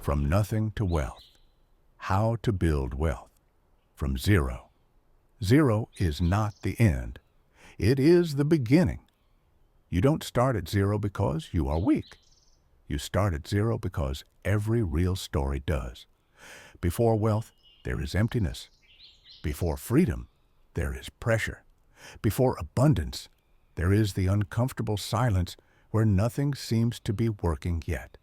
From Nothing to Wealth. How to Build Wealth from Zero. Zero is not the end. It is the beginning. You don't start at zero because you are weak. You start at zero because every real story does. Before wealth, there is emptiness. Before freedom, there is pressure. Before abundance, there is the uncomfortable silence where nothing seems to be working yet.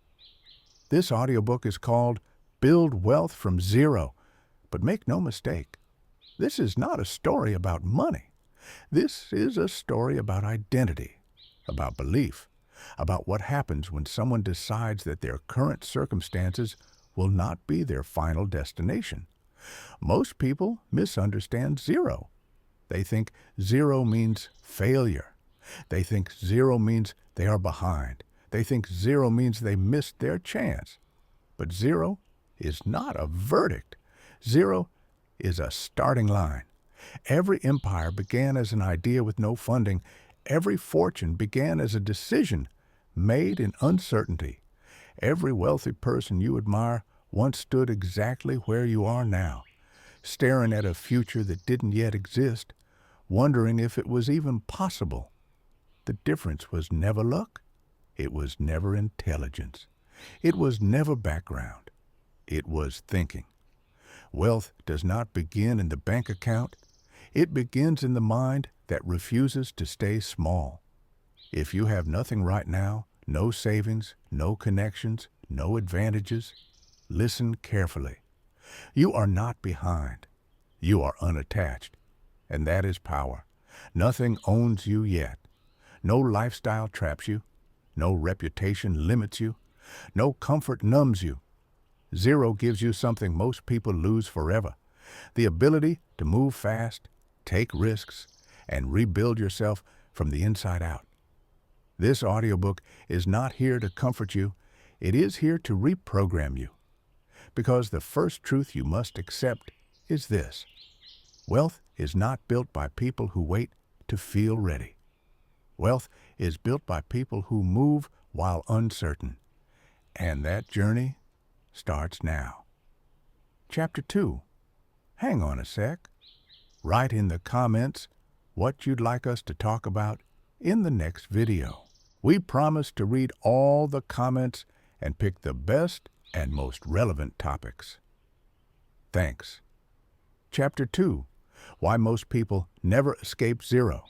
This audiobook is called Build Wealth from Zero, but make no mistake, this is not a story about money. This is a story about identity, about belief, about what happens when someone decides that their current circumstances will not be their final destination. Most people misunderstand zero. They think zero means failure. They think zero means they are behind. They think zero means they missed their chance. But zero is not a verdict. Zero is a starting line. Every empire began as an idea with no funding. Every fortune began as a decision made in uncertainty. Every wealthy person you admire once stood exactly where you are now, staring at a future that didn't yet exist, wondering if it was even possible. The difference was never luck. It was never intelligence. It was never background. It was thinking. Wealth does not begin in the bank account. It begins in the mind that refuses to stay small. If you have nothing right now, no savings, no connections, no advantages, listen carefully. You are not behind. You are unattached, and that is power. Nothing owns you yet. No lifestyle traps you. No reputation limits you. No comfort numbs you. Zero gives you something most people lose forever: the ability to move fast, take risks, and rebuild yourself from the inside out. This audiobook is not here to comfort you. It is here to reprogram you. Because the first truth you must accept is this: wealth is not built by people who wait to feel ready. Wealth is built by people who move while uncertain. And that journey starts now. Chapter 2. Hang on a sec. Write in the comments what you'd like us to talk about in the next video. We promise to read all the comments and pick the best and most relevant topics. Thanks. Chapter 2. Why most people never escape zero.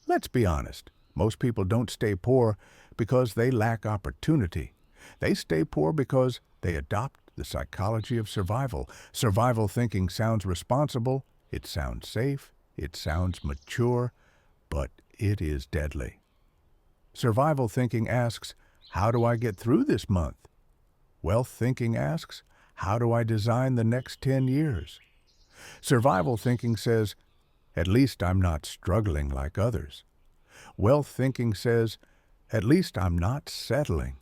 Let's be honest. Most people don't stay poor because they lack opportunity. They stay poor because they adopt the psychology of survival. Survival thinking sounds responsible, it sounds safe, it sounds mature, but it is deadly. Survival thinking asks, how do I get through this month? Wealth thinking asks, how do I design the next 10 years? Survival thinking says, at least I'm not struggling like others. Wealth thinking says, at least I'm not settling.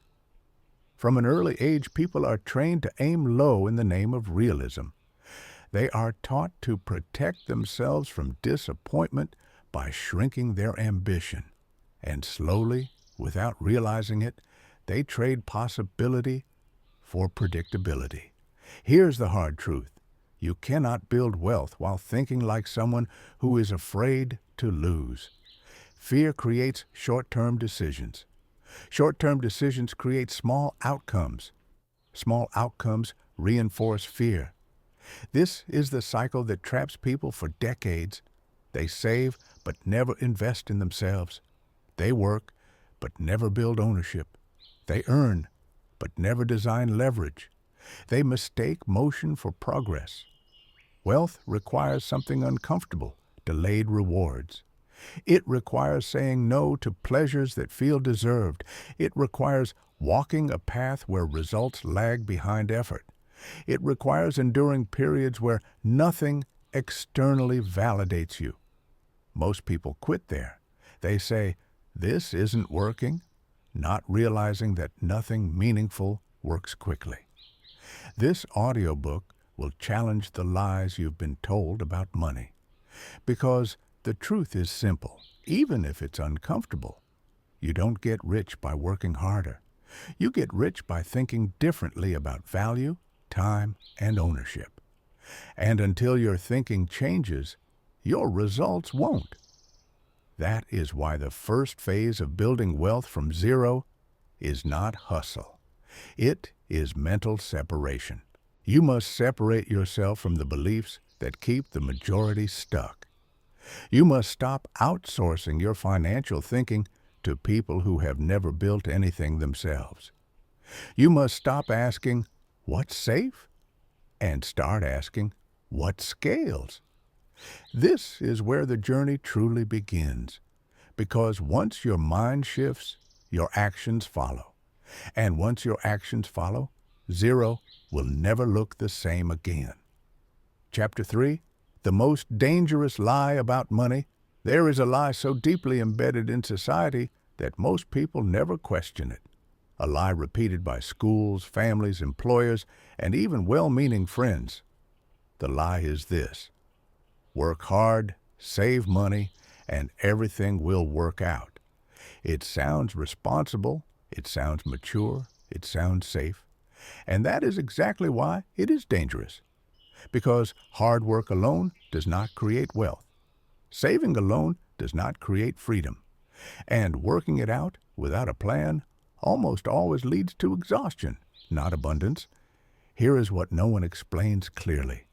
From an early age, people are trained to aim low in the name of realism. They are taught to protect themselves from disappointment by shrinking their ambition. And slowly, without realizing it, they trade possibility for predictability. Here's the hard truth. You cannot build wealth while thinking like someone who is afraid to lose. Fear creates short-term decisions. Short-term decisions create small outcomes. Small outcomes reinforce fear. This is the cycle that traps people for decades. They save but never invest in themselves. They work but never build ownership. They earn but never design leverage. They mistake motion for progress. Wealth requires something uncomfortable: delayed rewards. It requires saying no to pleasures that feel deserved. It requires walking a path where results lag behind effort. It requires enduring periods where nothing externally validates you. Most people quit there. They say, this isn't working, not realizing that nothing meaningful works quickly. This audiobook will challenge the lies you've been told about money. Because the truth is simple, even if it's uncomfortable. You don't get rich by working harder. You get rich by thinking differently about value, time, and ownership. And until your thinking changes, your results won't. That is why the first phase of building wealth from zero is not hustle. It is mental separation. You must separate yourself from the beliefs that keep the majority stuck. You must stop outsourcing your financial thinking to people who have never built anything themselves. You must stop asking, "What's safe?" and start asking, "What scales?" This is where the journey truly begins, because once your mind shifts, your actions follow. And once your actions follow, zero will never look the same again. Chapter 3, The Most Dangerous Lie About Money. There is a lie so deeply embedded in society that most people never question it. A lie repeated by schools, families, employers, and even well-meaning friends. The lie is this: work hard, save money, and everything will work out. It sounds responsible, it sounds mature, it sounds safe. And that is exactly why it is dangerous. Because hard work alone does not create wealth. Saving alone does not create freedom. And working it out without a plan almost always leads to exhaustion, not abundance. Here is what no one explains clearly.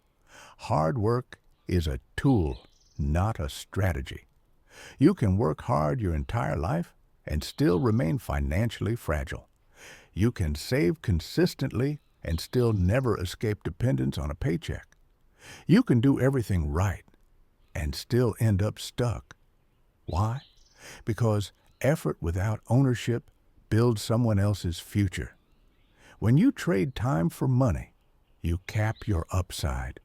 Hard work is a tool, not a strategy. You can work hard your entire life and still remain financially fragile. You can save consistently and still never escape dependence on a paycheck. You can do everything right and still end up stuck. Why? Because effort without ownership builds someone else's future. When you trade time for money, you cap your upside.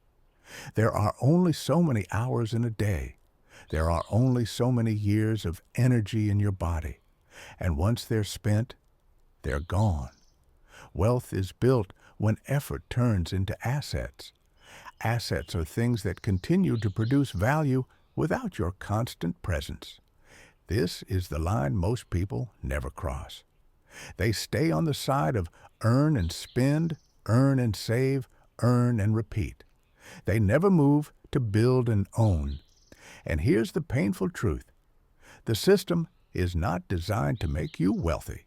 There are only so many hours in a day. There are only so many years of energy in your body. And once they're spent, they're gone. Wealth is built when effort turns into assets. Assets are things that continue to produce value without your constant presence. This is the line most people never cross. They stay on the side of earn and spend, earn and save, earn and repeat. They never move to build and own. And here's the painful truth. The system is not designed to make you wealthy.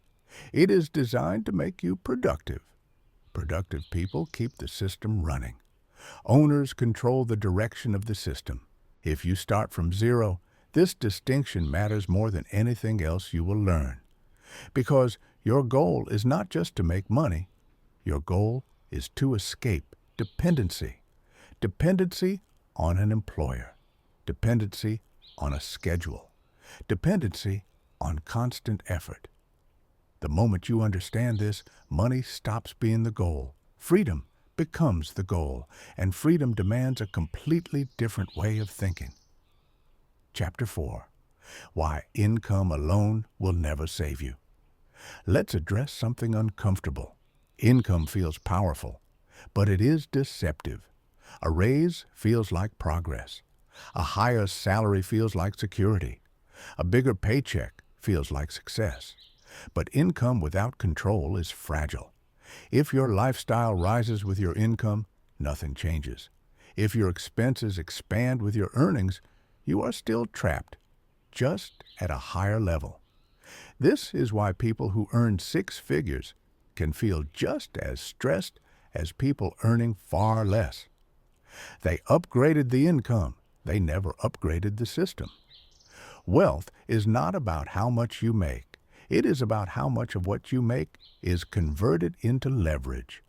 It is designed to make you productive. Productive people keep the system running. Owners control the direction of the system. If you start from zero, this distinction matters more than anything else you will learn. Because your goal is not just to make money. Your goal is to escape dependency. Dependency on an employer. Dependency on a schedule. Dependency on constant effort. The moment you understand this, money stops being the goal. Freedom becomes the goal, and freedom demands a completely different way of thinking. Chapter 4. Why income alone will never save you. Let's address something uncomfortable. Income feels powerful, but it is deceptive. A raise feels like progress. A higher salary feels like security. A bigger paycheck feels like success. But income without control is fragile. If your lifestyle rises with your income, nothing changes. If your expenses expand with your earnings, you are still trapped, just at a higher level. This is why people who earn six figures can feel just as stressed as people earning far less. They upgraded the income. They never upgraded the system. Wealth is not about how much you make. It is about how much of what you make is converted into leverage.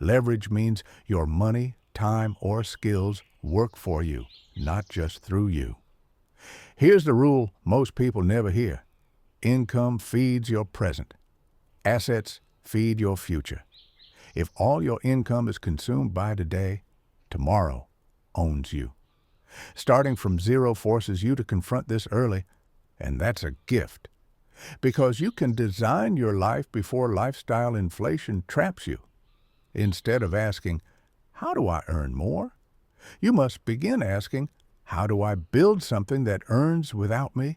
Leverage means your money, time, or skills work for you, not just through you. Here's the rule most people never hear. Income feeds your present. Assets feed your future. If all your income is consumed by today, tomorrow owns you. Starting from zero forces you to confront this early, and that's a gift. Because you can design your life before lifestyle inflation traps you. Instead of asking, "How do I earn more?" you must begin asking, "How do I build something that earns without me?"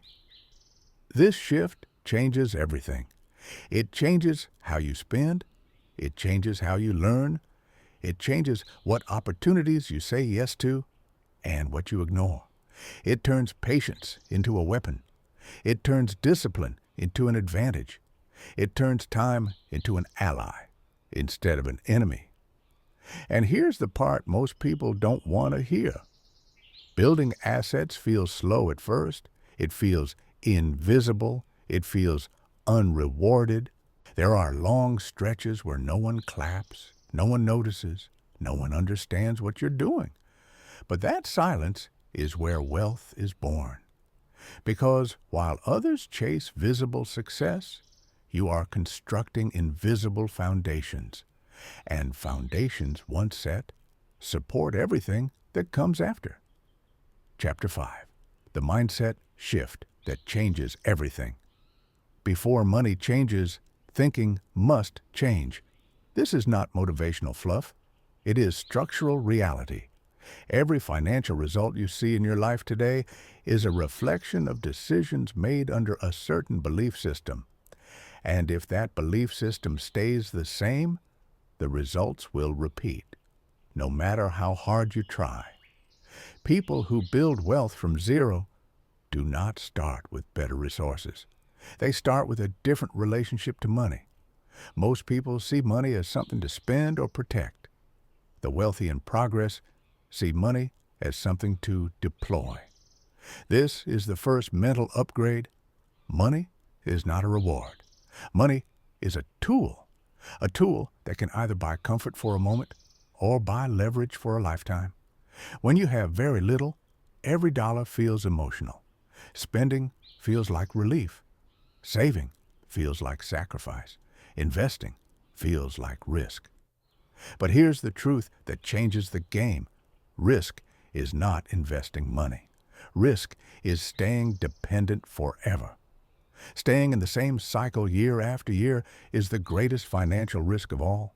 This shift changes everything. It changes how you spend. It changes how you learn. It changes what opportunities you say yes to and what you ignore. It turns patience into a weapon. It turns discipline into an advantage. It turns time into an ally instead of an enemy. And here's the part most people don't want to hear. Building assets feels slow at first. It feels invisible. It feels unrewarded. There are long stretches where no one claps, no one notices, no one understands what you're doing. But that silence is where wealth is born. Because while others chase visible success, you are constructing invisible foundations. And foundations, once set, support everything that comes after. Chapter 5. The Mindset Shift That Changes Everything. Before money changes, thinking must change. This is not motivational fluff. It is structural reality. Every financial result you see in your life today is a reflection of decisions made under a certain belief system. And if that belief system stays the same, the results will repeat, no matter how hard you try. People who build wealth from zero do not start with better resources. They start with a different relationship to money. Most people see money as something to spend or protect. The wealthy in progress see money as something to deploy. This is the first mental upgrade. Money is not a reward. Money is a tool that can either buy comfort for a moment or buy leverage for a lifetime. When you have very little, every dollar feels emotional. Spending feels like relief. Saving feels like sacrifice. Investing feels like risk. But here's the truth that changes the game. Risk is not investing money. Risk is staying dependent forever. Staying in the same cycle year after year is the greatest financial risk of all.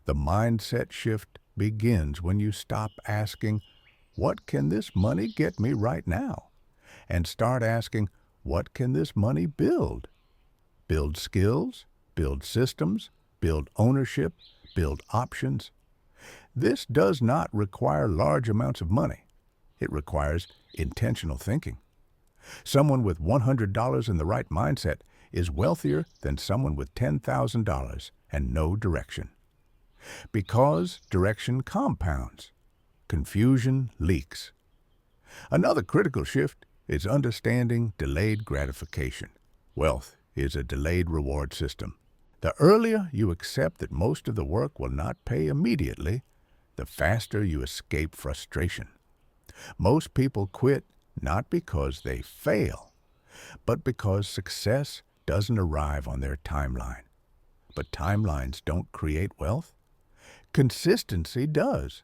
The mindset shift begins when you stop asking, "What can this money get me right now?" and start asking, "What can this money build?" Build skills, build systems, build ownership, build options. This does not require large amounts of money. It requires intentional thinking. Someone with $100 in the right mindset is wealthier than someone with $10,000 and no direction. Because direction compounds, confusion leaks. Another critical shift is understanding delayed gratification. Wealth is a delayed reward system. The earlier you accept that most of the work will not pay immediately, the faster you escape frustration. Most people quit not because they fail, but because success doesn't arrive on their timeline. But timelines don't create wealth. Consistency does.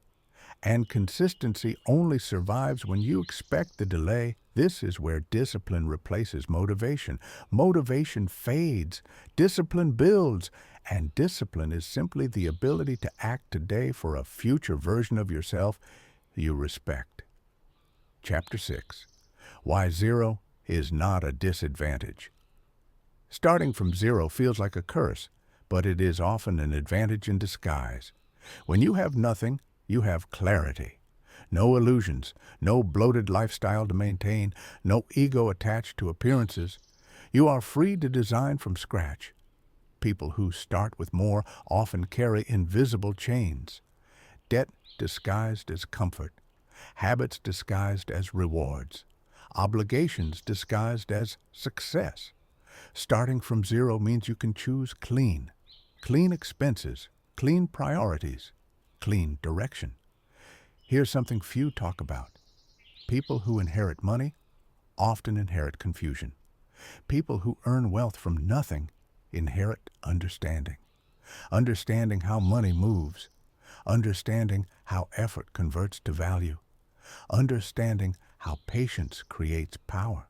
And consistency only survives when you expect the delay. This is where discipline replaces motivation. Motivation fades. Discipline builds. And discipline is simply the ability to act today for a future version of yourself you respect. Chapter 6. Why Zero is Not a Disadvantage. Starting from zero feels like a curse, but it is often an advantage in disguise. When you have nothing, you have clarity. No illusions, no bloated lifestyle to maintain, no ego attached to appearances. You are free to design from scratch. People who start with more often carry invisible chains. Debt disguised as comfort. Habits disguised as rewards. Obligations disguised as success. Starting from zero means you can choose clean. Clean expenses, clean priorities, clean direction. Here's something few talk about. People who inherit money often inherit confusion. People who earn wealth from nothing inherit understanding. Understanding how money moves. Understanding how effort converts to value. Understanding how patience creates power.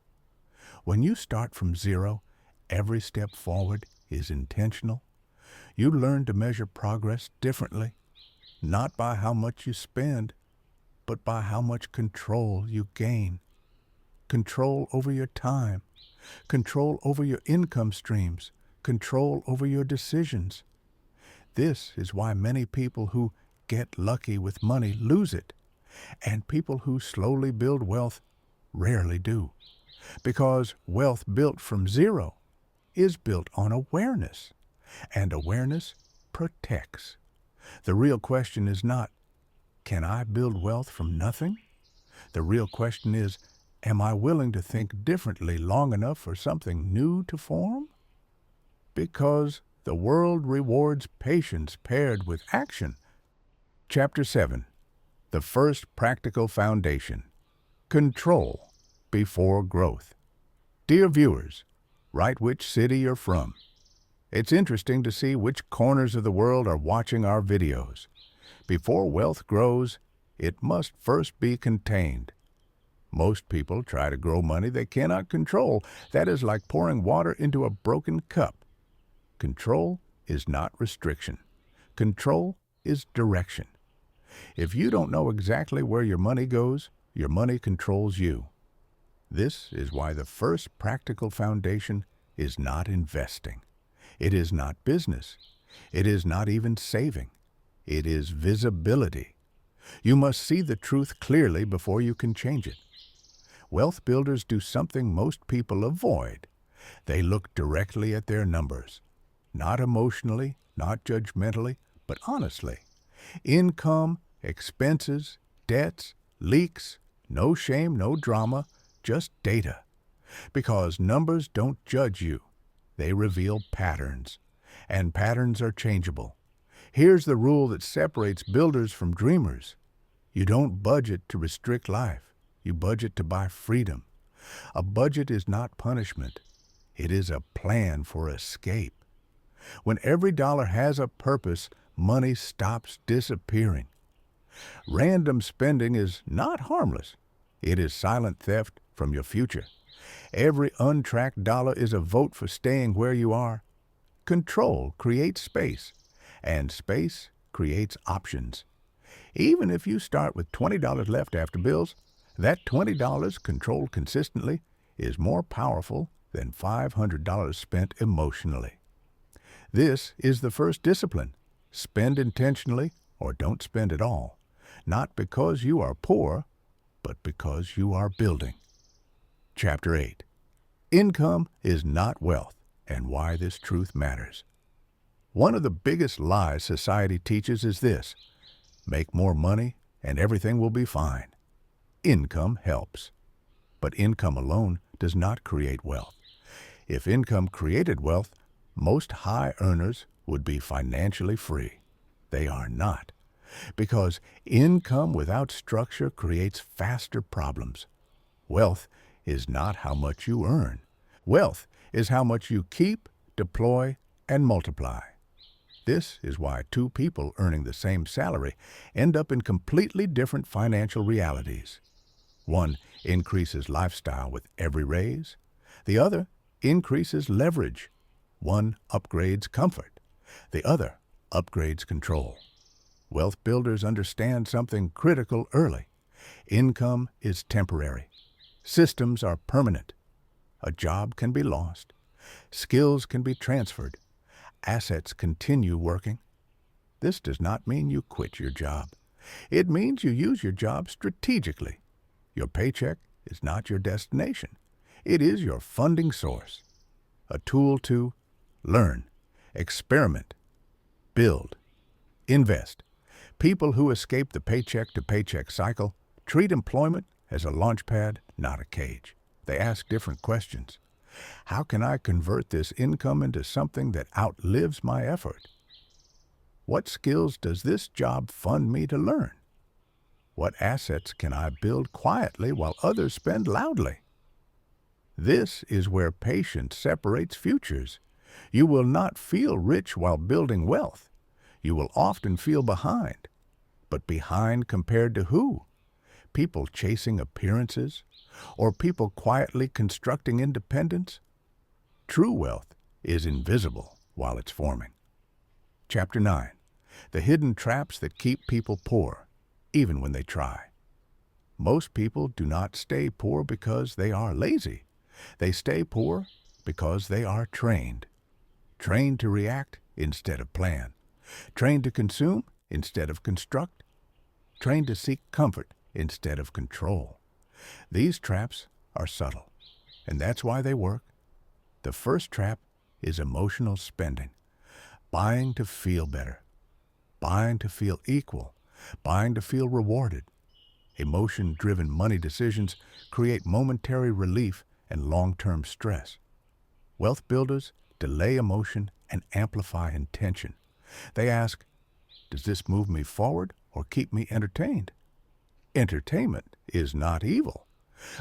When you start from zero, every step forward is intentional. You learn to measure progress differently, not by how much you spend, but by how much control you gain. Control over your time, control over your income streams, control over your decisions. This is why many people who get lucky with money lose it, and people who slowly build wealth rarely do, because wealth built from zero is built on awareness, and awareness protects. The real question is not, can I build wealth from nothing? The real question is, am I willing to think differently long enough for something new to form? Because the world rewards patience paired with action. Chapter 7. The First Practical Foundation. Control before growth. Dear viewers, write which city you're from. It's interesting to see which corners of the world are watching our videos. Before wealth grows, it must first be contained. Most people try to grow money they cannot control. That is like pouring water into a broken cup. Control is not restriction. Control is direction. If you don't know exactly where your money goes, your money controls you. This is why the first practical foundation is not investing. It is not business. It is not even saving. It is visibility. You must see the truth clearly before you can change it. Wealth builders do something most people avoid. They look directly at their numbers. Not emotionally, not judgmentally, but honestly. Income, expenses, debts, leaks, no shame, no drama, just data. Because numbers don't judge you. They reveal patterns. And patterns are changeable. Here's the rule that separates builders from dreamers. You don't budget to restrict life. You budget to buy freedom. A budget is not punishment. It is a plan for escape. When every dollar has a purpose, money stops disappearing. Random spending is not harmless. It is silent theft from your future. Every untracked dollar is a vote for staying where you are. Control creates space, and space creates options. Even if you start with $20 left after bills, that $20 controlled consistently is more powerful than $500 spent emotionally. This is the first discipline. Spend intentionally or don't spend at all, not because you are poor, but because you are building. Chapter 8. Income is not wealth, and why this truth matters. One of the biggest lies society teaches is this: make more money and everything will be fine. Income helps. But income alone does not create wealth. If income created wealth, most high earners would be financially free. They are not. Because income without structure creates faster problems. Wealth is not how much you earn. Wealth is how much you keep, deploy, and multiply. This is why two people earning the same salary end up in completely different financial realities. One increases lifestyle with every raise. The other increases leverage. One upgrades comfort. The other upgrades control. Wealth builders understand something critical early. Income is temporary. Systems are permanent. A job can be lost. Skills can be transferred. Assets continue working. This does not mean you quit your job. It means you use your job strategically. Your paycheck is not your destination. It is your funding source. A tool to learn, experiment, build, invest. People who escape the paycheck-to-paycheck cycle treat employment as a launchpad, not a cage. They ask different questions. How can I convert this income into something that outlives my effort? What skills does this job fund me to learn? What assets can I build quietly while others spend loudly? This is where patience separates futures. You will not feel rich while building wealth. You will often feel behind. But behind compared to who? People chasing appearances? Or people quietly constructing independence? True wealth is invisible while it's forming. Chapter 9. The hidden traps that keep people poor, even when they try. Most people do not stay poor because they are lazy. They stay poor because they are trained. trained to react instead of plan, trained to consume instead of construct, trained to seek comfort instead of control. These traps are subtle, and that's why they work. The first trap is emotional spending, buying to feel better, buying to feel equal, buying to feel rewarded. Emotion-driven money decisions create momentary relief and long-term stress. Wealth builders delay emotion and amplify intention. They ask, does this move me forward or keep me entertained? Entertainment is not evil,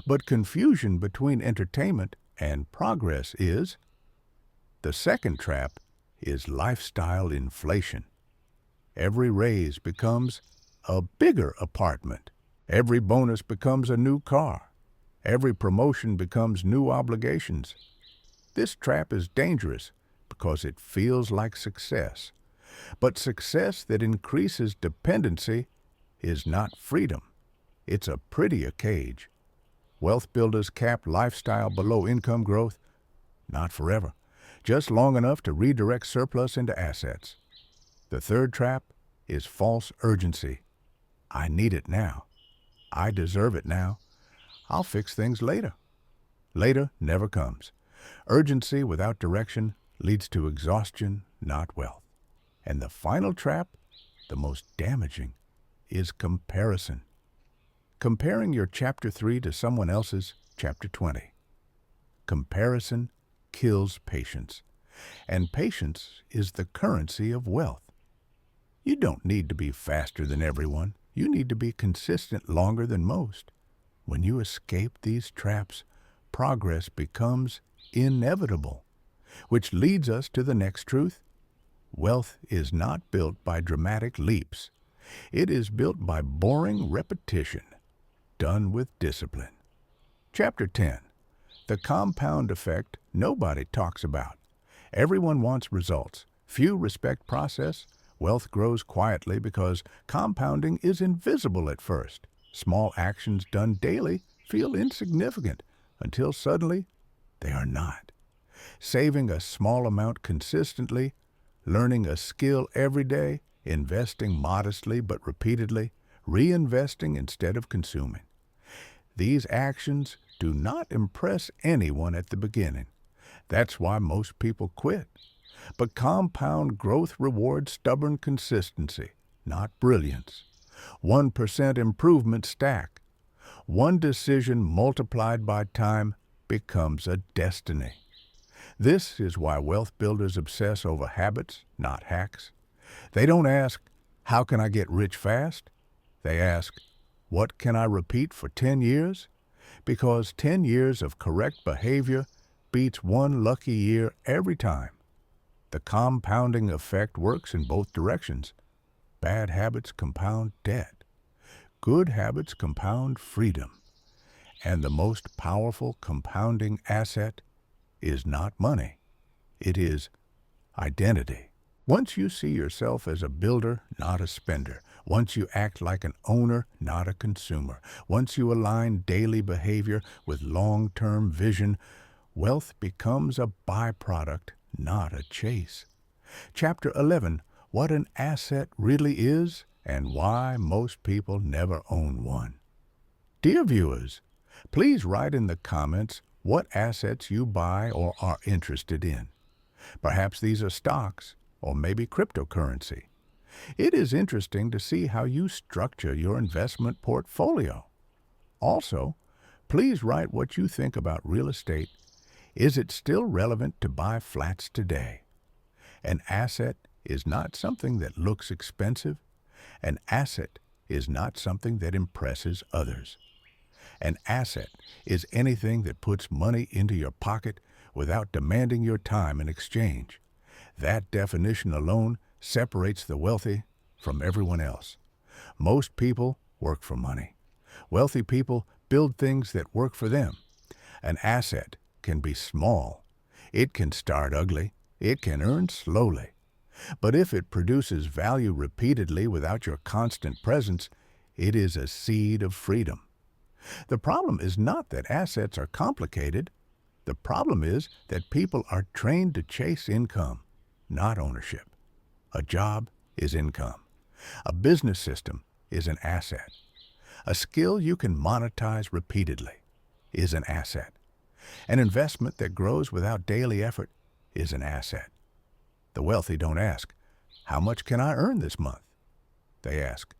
but confusion between entertainment and progress is. The second trap is lifestyle inflation. Every raise becomes a bigger apartment. Every bonus becomes a new car. Every promotion becomes new obligations. This trap is dangerous because it feels like success. But success that increases dependency is not freedom. It's a prettier cage. Wealth builders cap lifestyle below income growth, not forever, just long enough to redirect surplus into assets. The third trap is false urgency. I need it now. I deserve it now. I'll fix things later. Later never comes. Urgency without direction leads to exhaustion, not wealth. And the final trap, the most damaging, is comparison. Comparing your Chapter 3 to someone else's Chapter 20. Comparison kills patience, and patience is the currency of wealth. You don't need to be faster than everyone. You need to be consistent longer than most. When you escape these traps, progress becomes inevitable, which leads us to the next truth. Wealth is not built by dramatic leaps. It is built by boring repetition, done with discipline. Chapter 10. The compound effect nobody talks about. Everyone wants results. Few respect process. Wealth grows quietly because compounding is invisible at first. Small actions done daily feel insignificant until suddenly they are not. Saving a small amount consistently, learning a skill every day, investing modestly but repeatedly, reinvesting instead of consuming. These actions do not impress anyone at the beginning. That's why most people quit. But compound growth rewards stubborn consistency, not brilliance. 1% improvement stack. One decision multiplied by time becomes a destiny. This is why wealth builders obsess over habits, not hacks. They don't ask, how can I get rich fast? They ask, what can I repeat for 10 years? Because 10 years of correct behavior beats one lucky year every time. The compounding effect works in both directions. Bad habits compound debt. Good habits compound freedom. And the most powerful compounding asset is not money. It is identity. Once you see yourself as a builder, not a spender. Once you act like an owner, not a consumer. Once you align daily behavior with long-term vision, wealth becomes a byproduct, not a chase. Chapter 11, What an Asset Really Is and Why Most People Never Own One. Dear viewers, please write in the comments what assets you buy or are interested in. Perhaps these are stocks or maybe cryptocurrency. It is interesting to see how you structure your investment portfolio. Also, please write what you think about real estate. Is it still relevant to buy flats today? An asset is not something that looks expensive. An asset is not something that impresses others. An asset is anything that puts money into your pocket without demanding your time in exchange. That definition alone separates the wealthy from everyone else. Most people work for money. Wealthy people build things that work for them. An asset can be small. It can start ugly. It can earn slowly. But if it produces value repeatedly without your constant presence, it is a seed of freedom. The problem is not that assets are complicated. The problem is that people are trained to chase income. not ownership. A job is income. A business system is an asset. A skill you can monetize repeatedly is an asset. An investment that grows without daily effort is an asset. The wealthy don't ask, "How much can I earn this month?" They ask,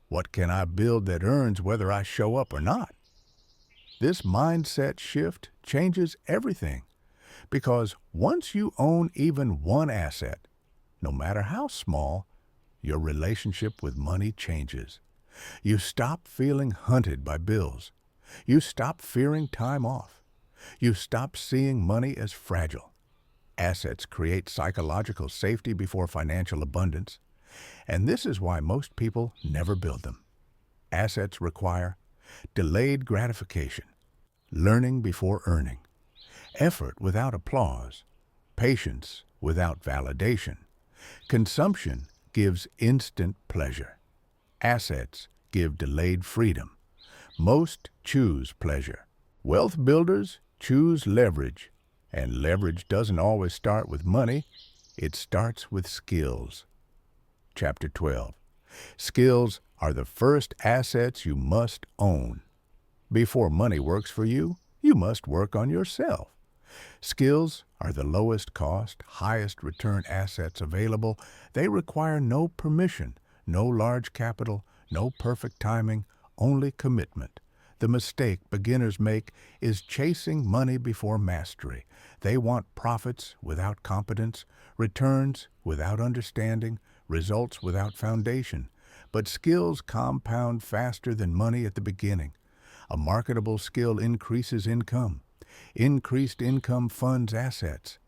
"What can I build that earns whether I show up or not?" This mindset shift changes everything, because once you own even one asset, no matter how small, your relationship with money changes. You stop feeling hunted by bills. You stop fearing time off. You stop seeing money as fragile. Assets create psychological safety before financial abundance, and this is why most people never build them. Assets require delayed gratification, learning before earning, effort without applause, patience without validation. Consumption gives instant pleasure. Assets give delayed freedom. Most choose pleasure. Wealth builders choose leverage, and leverage doesn't always start with money. It starts with skills. Chapter 12. Skills are the first assets you must own. Before money works for you, you must work on yourself. Skills are the lowest cost, highest return assets available. They require no permission, no large capital, no perfect timing, only commitment. The mistake beginners make is chasing money before mastery. They want profits without competence, returns without understanding, results without foundation. But skills compound faster than money at the beginning. A marketable skill increases income. Increased income funds assets.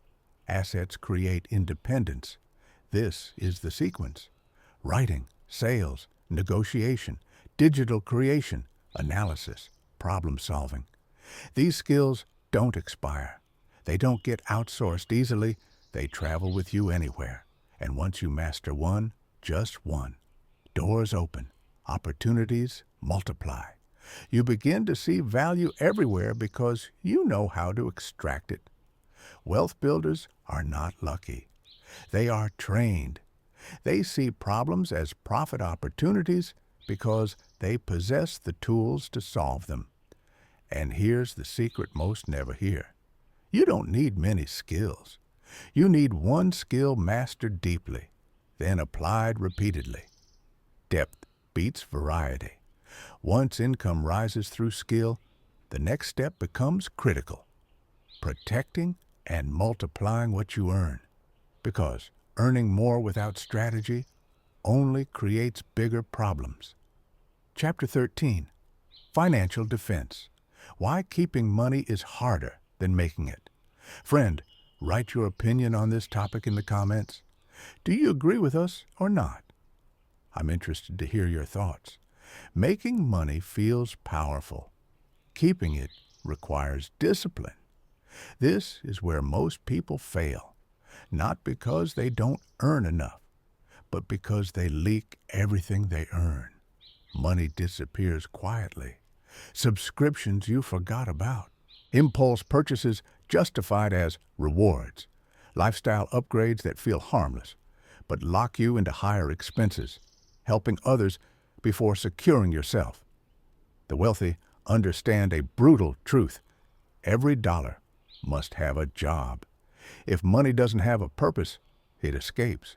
Assets create independence. This is the sequence: writing, sales, negotiation, digital creation, analysis, problem solving. These skills don't expire. They don't get outsourced easily. They travel with you anywhere. And once you master one, just one, doors open, opportunities multiply. You begin to see value everywhere because you know how to extract it. Wealth builders are not lucky. They are trained. They see problems as profit opportunities because they possess the tools to solve them. And here's the secret most never hear. You don't need many skills. You need one skill mastered deeply, then applied repeatedly. Depth beats variety. Once income rises through skill, the next step becomes critical: protecting and multiplying what you earn. Because earning more without strategy only creates bigger problems. Chapter 13. Financial Defense. Why keeping money is harder than making it. Friend, write your opinion on this topic in the comments. Do you agree with us or not? I'm interested to hear your thoughts. Making money feels powerful. Keeping it requires discipline. This is where most people fail, not because they don't earn enough, but because they leak everything they earn. Money disappears quietly. Subscriptions you forgot about. Impulse purchases justified as rewards. Lifestyle upgrades that feel harmless, but lock you into higher expenses, helping others before securing yourself. The wealthy understand a brutal truth. Every dollar must have a job. If money doesn't have a purpose, it escapes.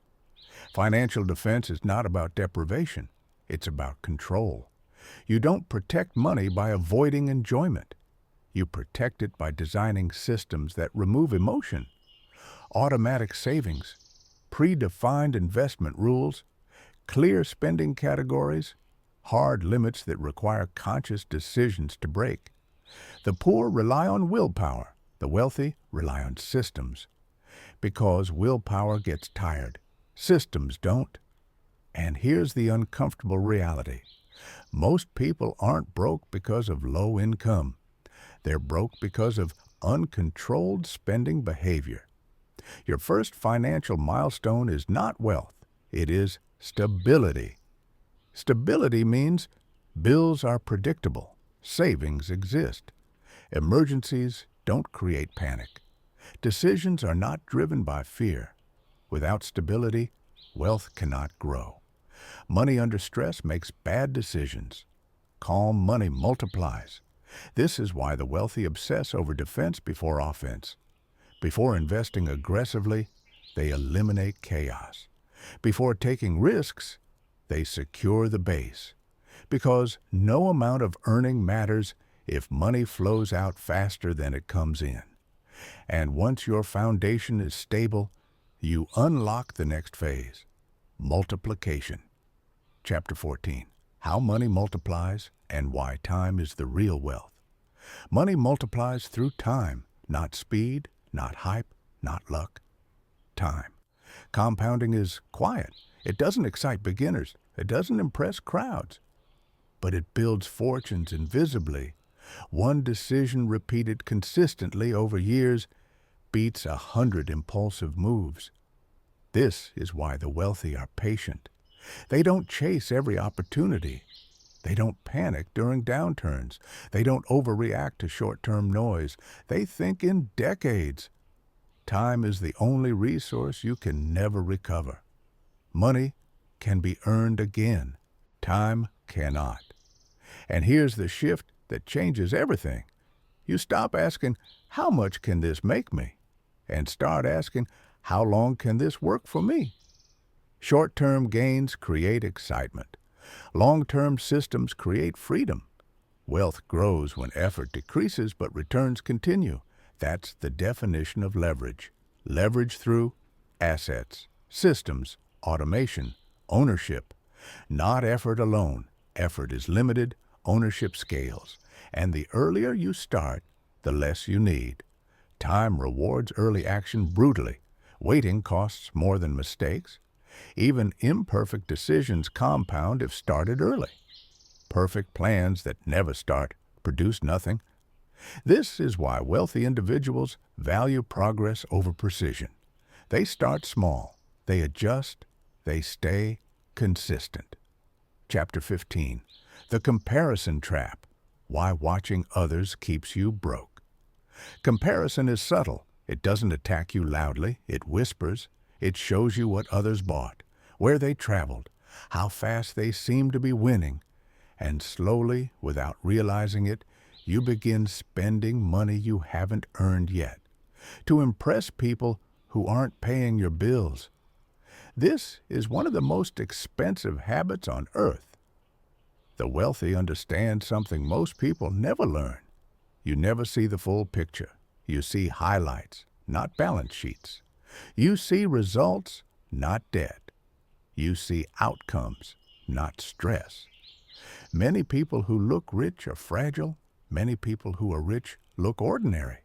Financial defense is not about deprivation. It's about control. You don't protect money by avoiding enjoyment. You protect it by designing systems that remove emotion. Automatic savings, predefined investment rules, clear spending categories, hard limits that require conscious decisions to break. The poor rely on willpower. The wealthy rely on systems. Because willpower gets tired, systems don't. And here's the uncomfortable reality. Most people aren't broke because of low income. They're broke because of uncontrolled spending behavior. Your first financial milestone is not wealth. It is stability. Stability means bills are predictable, savings exist, emergencies don't create panic, decisions are not driven by fear, Without stability, wealth cannot grow. Money under stress makes bad decisions. Calm money multiplies. This is why the wealthy obsess over defense before offense. Before investing aggressively, they eliminate chaos. Before taking risks, they secure the base. Because no amount of earning matters if money flows out faster than it comes in. And once your foundation is stable, you unlock the next phase, multiplication. Chapter 14, How Money Multiplies and Why Time is the Real Wealth. Money multiplies through time, not speed, not hype, not luck. Time. Compounding is quiet. It doesn't excite beginners. It doesn't impress crowds. But it builds fortunes invisibly. One decision repeated consistently over years beats 100 impulsive moves. This is why the wealthy are patient. They don't chase every opportunity. They don't panic during downturns. They don't overreact to short-term noise. They think in decades. Time is the only resource you can never recover. Money can be earned again. Time cannot. And here's the shift that changes everything. You stop asking, how much can this make me? And start asking, how long can this work for me? Short-term gains create excitement. Long-term systems create freedom. Wealth grows when effort decreases but returns continue. That's the definition of leverage. Leverage through assets, systems, automation, ownership. Not effort alone. Effort is limited, ownership scales. And the earlier you start, the less you need. Time rewards early action brutally. Waiting costs more than mistakes. Even imperfect decisions compound if started early. Perfect plans that never start produce nothing. This is why wealthy individuals value progress over precision. They start small, they adjust, they stay consistent. Chapter 15, The Comparison Trap, Why Watching Others Keeps You Broke. Comparison is subtle. It doesn't attack you loudly, it whispers. It shows you what others bought, where they traveled, how fast they seem to be winning. And slowly, without realizing it, you begin spending money you haven't earned yet, to impress people who aren't paying your bills. This is one of the most expensive habits on earth. The wealthy understand something most people never learn. You never see the full picture. You see highlights, not balance sheets. You see results, not debt. You see outcomes, not stress. Many people who look rich are fragile. Many people who are rich look ordinary.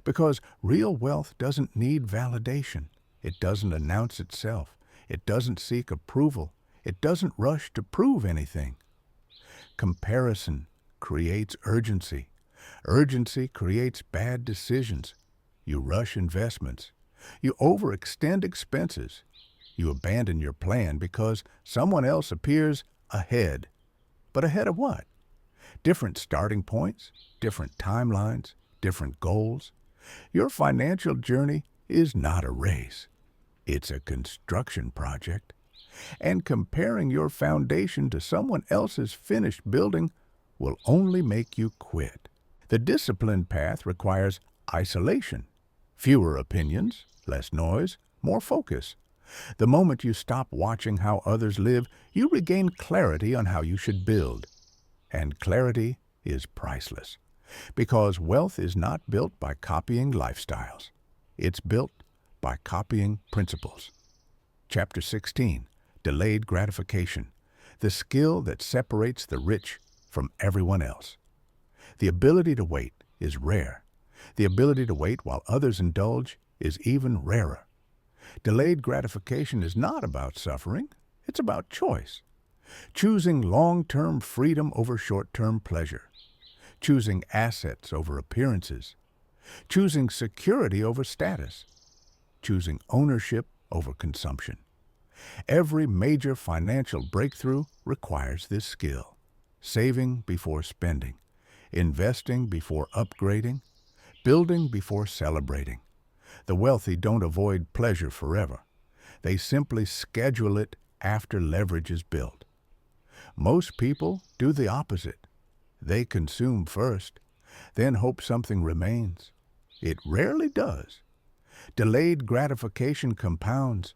Because real wealth doesn't need validation. It doesn't announce itself. It doesn't seek approval. It doesn't rush to prove anything. Comparison creates urgency. Urgency creates bad decisions. You rush investments. You overextend expenses. You abandon your plan because someone else appears ahead. But ahead of what? Different starting points, different timelines, different goals. Your financial journey is not a race. It's a construction project. And comparing your foundation to someone else's finished building will only make you quit. The disciplined path requires isolation. Fewer opinions, less noise, more focus. The moment you stop watching how others live, you regain clarity on how you should build. And clarity is priceless. Because wealth is not built by copying lifestyles. It's built by copying principles. Chapter 16, Delayed Gratification, the skill that separates the rich from everyone else. The ability to wait is rare. The ability to wait while others indulge is even rarer. Delayed gratification is not about suffering. It's about choice. Choosing long-term freedom over short-term pleasure. Choosing assets over appearances. Choosing security over status. Choosing ownership over consumption. Every major financial breakthrough requires this skill. Saving before spending. Investing before upgrading. Building before celebrating. The wealthy don't avoid pleasure forever. They simply schedule it after leverage is built. Most people do the opposite. They consume first, then hope something remains. It rarely does. Delayed gratification compounds,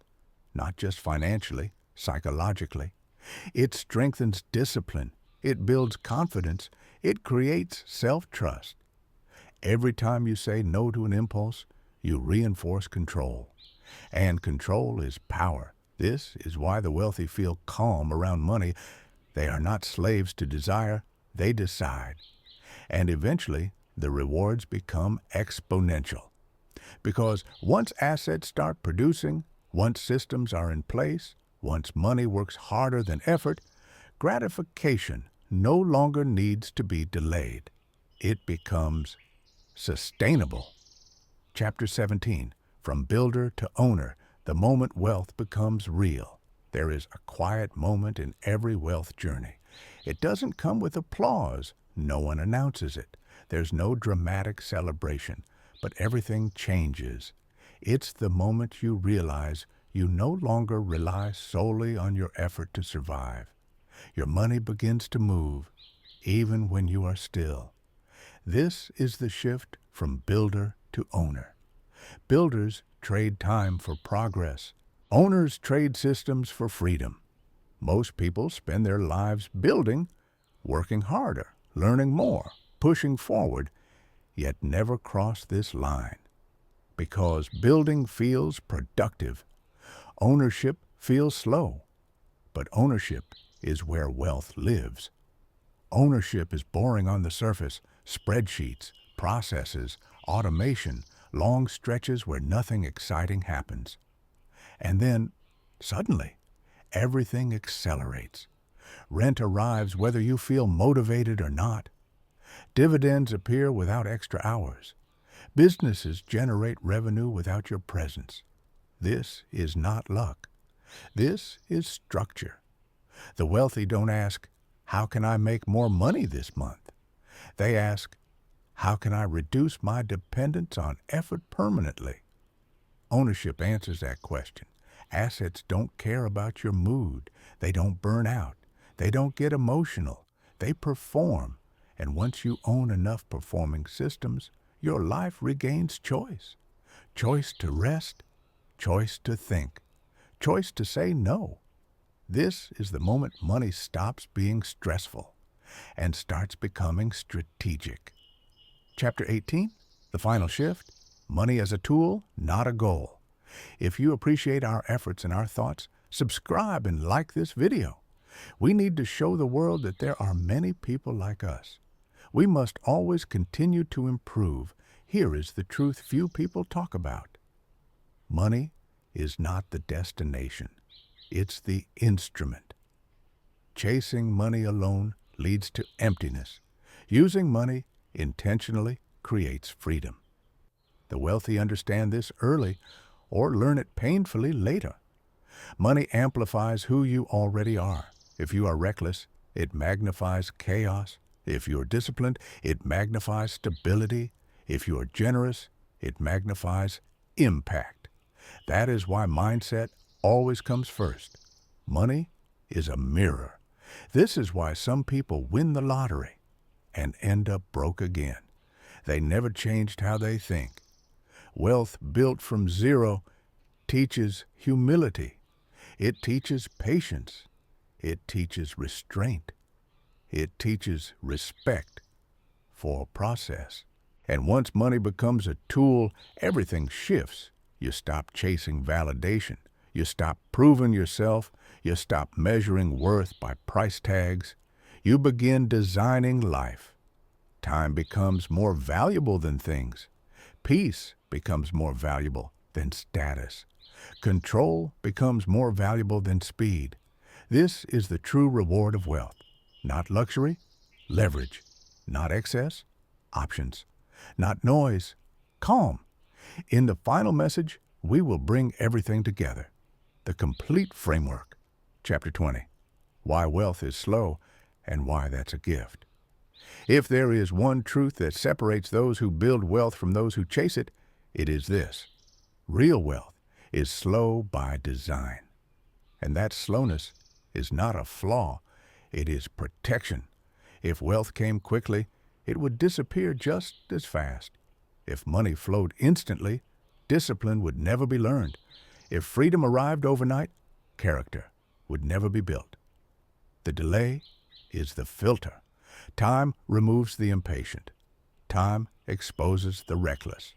not just financially, psychologically. It strengthens discipline. It builds confidence. It creates self-trust. Every time you say no to an impulse, you reinforce control. And control is power. This is why the wealthy feel calm around money. They are not slaves to desire. They decide. And eventually, the rewards become exponential. Because once assets start producing, once systems are in place, once money works harder than effort, gratification no longer needs to be delayed. It becomes sustainable. Chapter 17, From Builder to Owner, the moment wealth becomes real. There is a quiet moment in every wealth journey. It doesn't come with applause. No one announces it. There's no dramatic celebration, but everything changes. It's the moment you realize you no longer rely solely on your effort to survive. Your money begins to move, even when you are still. This is the shift from builder to owner. Builders trade time for progress. Owners trade systems for freedom. Most people spend their lives building, working harder, learning more, pushing forward, yet never cross this line. Because building feels productive. Ownership feels slow. But ownership is where wealth lives. Ownership is boring on the surface, spreadsheets, processes, automation, long stretches where nothing exciting happens. And then, suddenly, everything accelerates. Rent arrives whether you feel motivated or not. Dividends appear without extra hours. Businesses generate revenue without your presence. This is not luck. This is structure. The wealthy don't ask, "How can I make more money this month?" They ask, "How can I reduce my dependence on effort permanently?" Ownership answers that question. Assets don't care about your mood. They don't burn out. They don't get emotional. They perform. And once you own enough performing systems, your life regains choice. Choice to rest, choice to think, choice to say no. This is the moment money stops being stressful and starts becoming strategic. Chapter 18, The Final Shift, Money as a Tool, Not a Goal. If you appreciate our efforts and our thoughts, subscribe and like this video. We need to show the world that there are many people like us. We must always continue to improve. Here is the truth few people talk about. Money is not the destination. It's the instrument. Chasing money alone leads to emptiness. Using money intentionally creates freedom. The wealthy understand this early or learn it painfully later. Money amplifies who you already are. If you are reckless, it magnifies chaos. If you are disciplined, it magnifies stability. If you are generous, it magnifies impact. That is why mindset always comes first. Money is a mirror. This is why some people win the lottery and end up broke again. They never changed how they think. Wealth built from zero teaches humility. It teaches patience. It teaches restraint. It teaches respect for process. And once money becomes a tool, everything shifts. You stop chasing validation. You stop proving yourself. You stop measuring worth by price tags. You begin designing life. Time becomes more valuable than things. Peace becomes more valuable than status. Control becomes more valuable than speed. This is the true reward of wealth. Not luxury, leverage. Not excess, options. Not noise, calm. In the final message, we will bring everything together. The complete framework. Chapter 20. Why wealth is slow and why that's a gift. If there is one truth that separates those who build wealth from those who chase it, it is this. Real wealth is slow by design. And that slowness is not a flaw, it is protection. If wealth came quickly, it would disappear just as fast. If money flowed instantly, discipline would never be learned. If freedom arrived overnight, character would never be built. The delay is the filter. Time removes the impatient. Time exposes the reckless.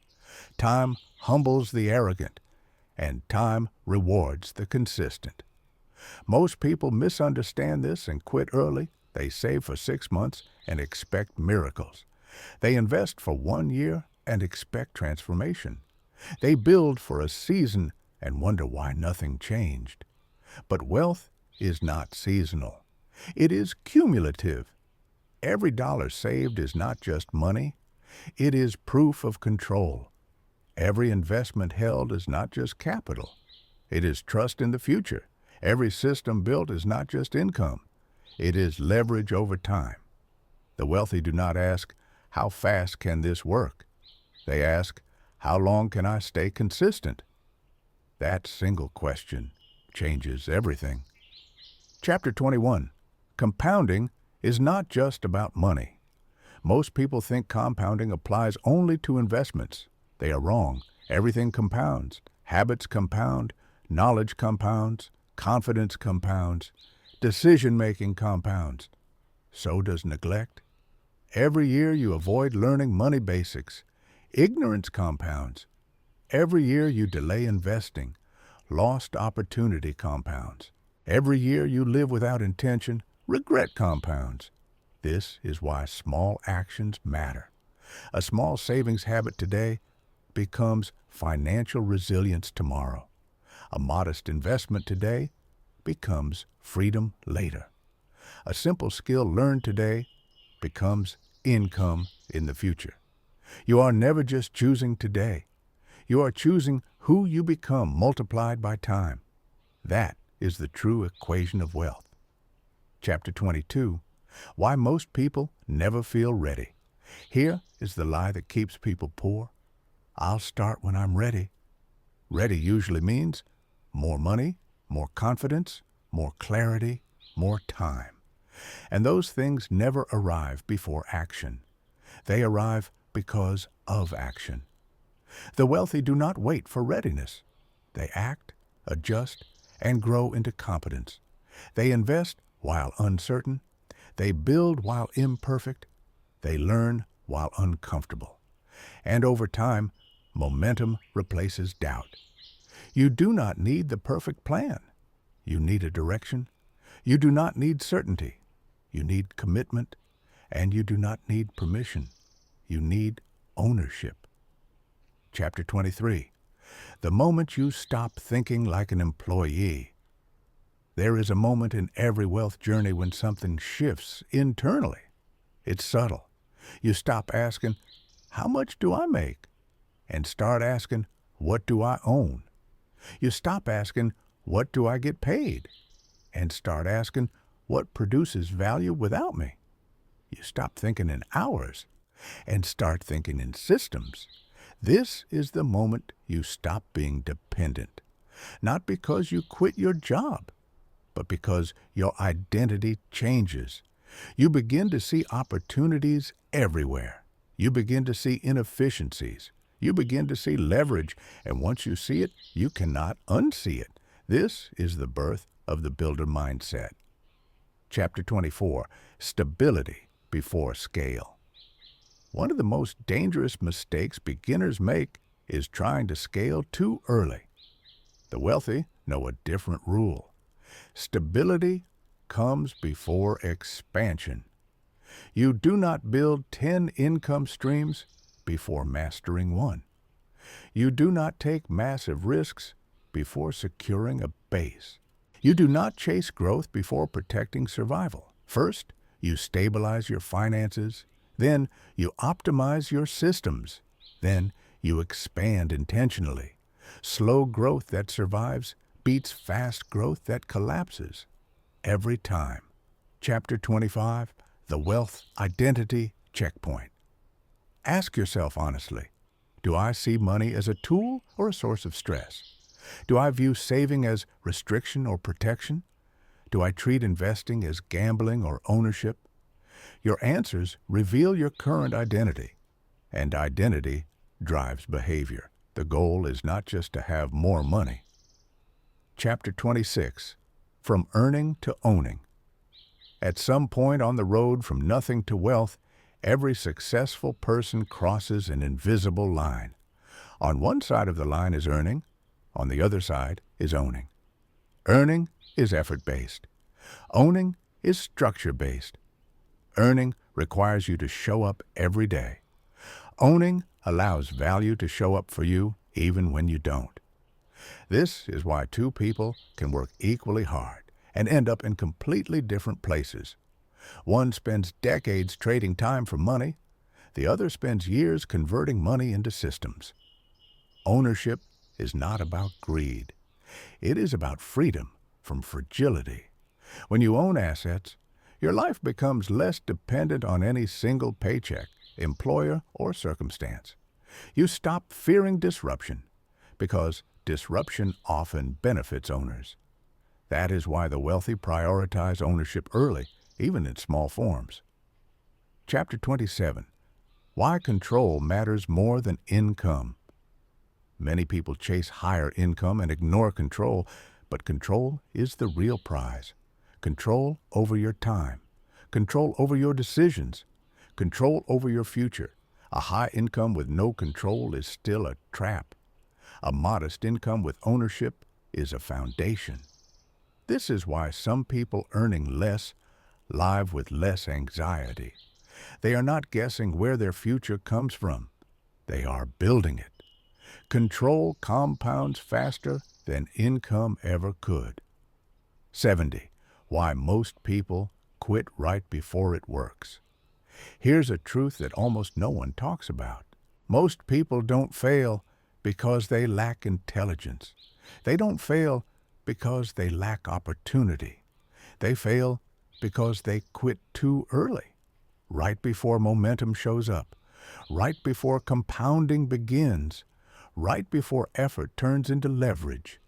Time humbles the arrogant. And time rewards the consistent. Most people misunderstand this and quit early. They save for 6 months and expect miracles. They invest for 1 year and expect transformation. They build for a season and wonder why nothing changed. But wealth is not seasonal. It is cumulative. Every dollar saved is not just money. It is proof of control. Every investment held is not just capital. It is trust in the future. Every system built is not just income. It is leverage over time. The wealthy do not ask, how fast can this work? They ask, how long can I stay consistent? That single question changes everything. Chapter 21. Compounding is not just about money. Most people think compounding applies only to investments. They are wrong. Everything compounds. Habits compound. Knowledge compounds. Confidence compounds. Decision-making compounds. So does neglect. Every year you avoid learning money basics. Ignorance compounds. Every year you delay investing. Lost opportunity compounds. Every year you live without intention. Regret compounds. This is why small actions matter. A small savings habit today becomes financial resilience tomorrow. A modest investment today becomes freedom later. A simple skill learned today becomes income in the future. You are never just choosing today. You are choosing who you become multiplied by time. That is the true equation of wealth. Chapter 22. Why most people never feel ready. Here is the lie that keeps people poor. I'll start when I'm ready. Ready usually means more money, more confidence, more clarity, more time. And those things never arrive before action. They arrive because of action. The wealthy do not wait for readiness. They act, adjust, and grow into competence. They invest while uncertain. They build while imperfect. They learn while uncomfortable. And over time, momentum replaces doubt. You do not need the perfect plan. You need a direction. You do not need certainty. You need commitment. And you do not need permission. You need ownership. Chapter 23. The moment you stop thinking like an employee. There is a moment in every wealth journey when something shifts internally. It's subtle. You stop asking, how much do I make? And start asking, what do I own? You stop asking, what do I get paid? And start asking, what produces value without me? You stop thinking in hours and start thinking in systems. This is the moment you stop being dependent. Not because you quit your job, but because your identity changes. You begin to see opportunities everywhere. You begin to see inefficiencies. You begin to see leverage, and once you see it, you cannot unsee it. This is the birth of the builder mindset. Chapter 24. Stability before scale. One of the most dangerous mistakes beginners make is trying to scale too early. The wealthy know a different rule. Stability comes before expansion. You do not build 10 income streams before mastering one. You do not take massive risks before securing a base. You do not chase growth before protecting survival. First, you stabilize your finances. Then, you optimize your systems. Then, you expand intentionally. Slow growth that survives beats fast growth that collapses. Every time. Chapter 25. The Wealth Identity Checkpoint. Ask yourself honestly, do I see money as a tool or a source of stress? Do I view saving as restriction or protection? Do I treat investing as gambling or ownership? Your answers reveal your current identity, and identity drives behavior. The goal is not just to have more money. Chapter 26, From Earning to Owning. At some point on the road from nothing to wealth, every successful person crosses an invisible line. On one side of the line is earning, on the other side is owning. Earning is effort-based. Owning is structure-based. Earning requires you to show up every day. Owning allows value to show up for you even when you don't. This is why two people can work equally hard and end up in completely different places. One spends decades trading time for money. The other spends years converting money into systems. Ownership is not about greed. It is about freedom from fragility. When you own assets, your life becomes less dependent on any single paycheck, employer, or circumstance. You stop fearing disruption because disruption often benefits owners. That is why the wealthy prioritize ownership early, even in small forms. Chapter 27, Why Control Matters More Than Income. Many people chase higher income and ignore control, but control is the real prize. Control over your time, control over your decisions, control over your future. A high income with no control is still a trap. A modest income with ownership is a foundation. This is why some people earning less live with less anxiety. They are not guessing where their future comes from. They are building it. Control compounds faster than income ever could. 70. Why most people quit right before it works. Here's a truth that almost no one talks about. Most people don't fail because they lack intelligence. They don't fail because they lack opportunity. They fail because they quit too early, right before momentum shows up, right before compounding begins, right before effort turns into leverage.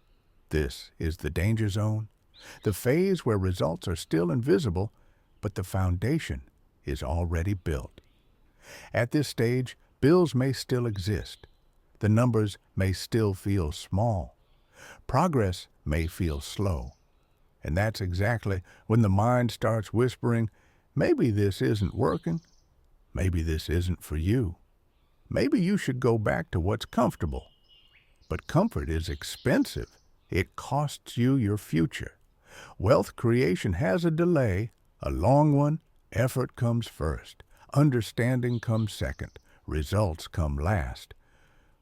This is the danger zone, the phase where results are still invisible, but the foundation is already built. At this stage, bills may still exist. The numbers may still feel small. Progress may feel slow. And that's exactly when the mind starts whispering, maybe this isn't working. Maybe this isn't for you. Maybe you should go back to what's comfortable. But comfort is expensive. It costs you your future. Wealth creation has a delay, a long one. Effort comes first. Understanding comes second. Results come last.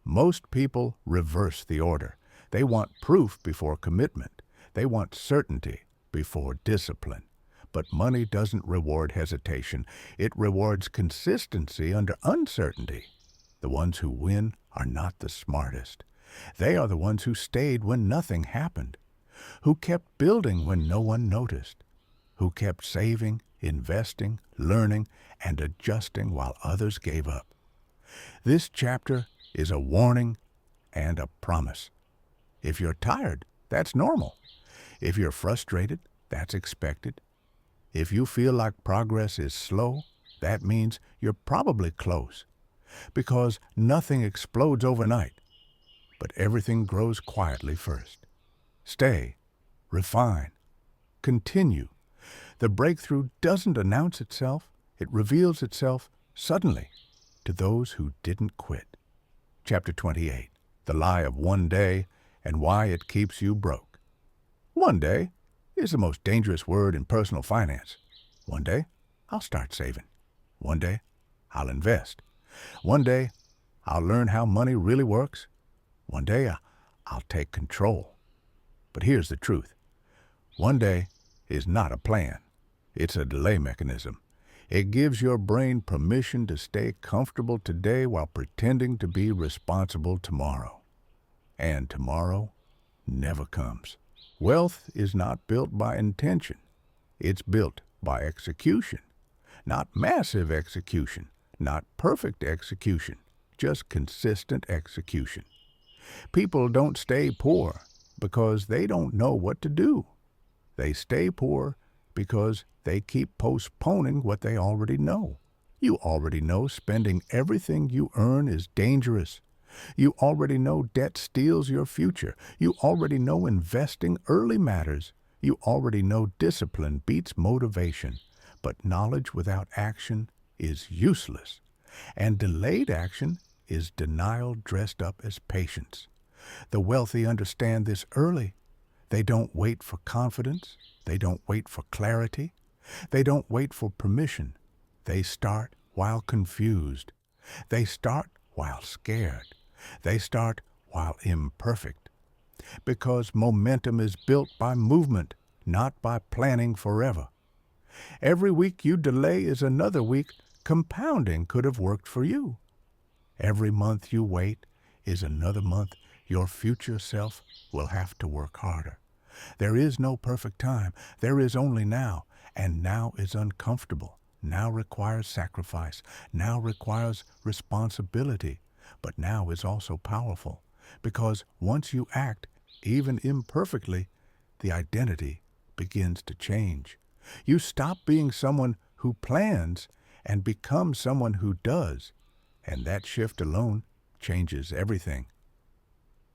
Most people reverse the order. They want proof before commitment. They want certainty before discipline. But money doesn't reward hesitation. It rewards consistency under uncertainty. The ones who win are not the smartest. They are the ones who stayed when nothing happened, who kept building when no one noticed, who kept saving, investing, learning, and adjusting while others gave up. This chapter is a warning and a promise. If you're tired, that's normal. If you're frustrated, that's expected. If you feel like progress is slow, that means you're probably close. Because nothing explodes overnight, but everything grows quietly first. Stay, refine, continue. The breakthrough doesn't announce itself, it reveals itself suddenly to those who didn't quit. Chapter 28, The Lie of One Day and Why It Keeps You Broke. One day is the most dangerous word in personal finance. One day, I'll start saving. One day, I'll invest. One day, I'll learn how money really works. One day, I'll take control. But here's the truth. One day is not a plan. It's a delay mechanism. It gives your brain permission to stay comfortable today while pretending to be responsible tomorrow. And tomorrow never comes. Wealth is not built by intention. It's built by execution. Not massive execution, not perfect execution, just consistent execution. People don't stay poor. because they don't know what to do. They stay poor because they keep postponing what they already know. You already know spending everything you earn is dangerous. You already know debt steals your future. You already know investing early matters. You already know discipline beats motivation. But knowledge without action is useless. And delayed action is denial dressed up as patience. The wealthy understand this early. They don't wait for confidence. They don't wait for clarity. They don't wait for permission. They start while confused. They start while scared. They start while imperfect. Because momentum is built by movement, not by planning forever. Every week you delay is another week compounding could have worked for you. Every month you wait is another month your future self will have to work harder. There is no perfect time. There is only now, and now is uncomfortable. Now requires sacrifice. Now requires responsibility. But now is also powerful, because once you act, even imperfectly, the identity begins to change. You stop being someone who plans and become someone who does, and that shift alone changes everything.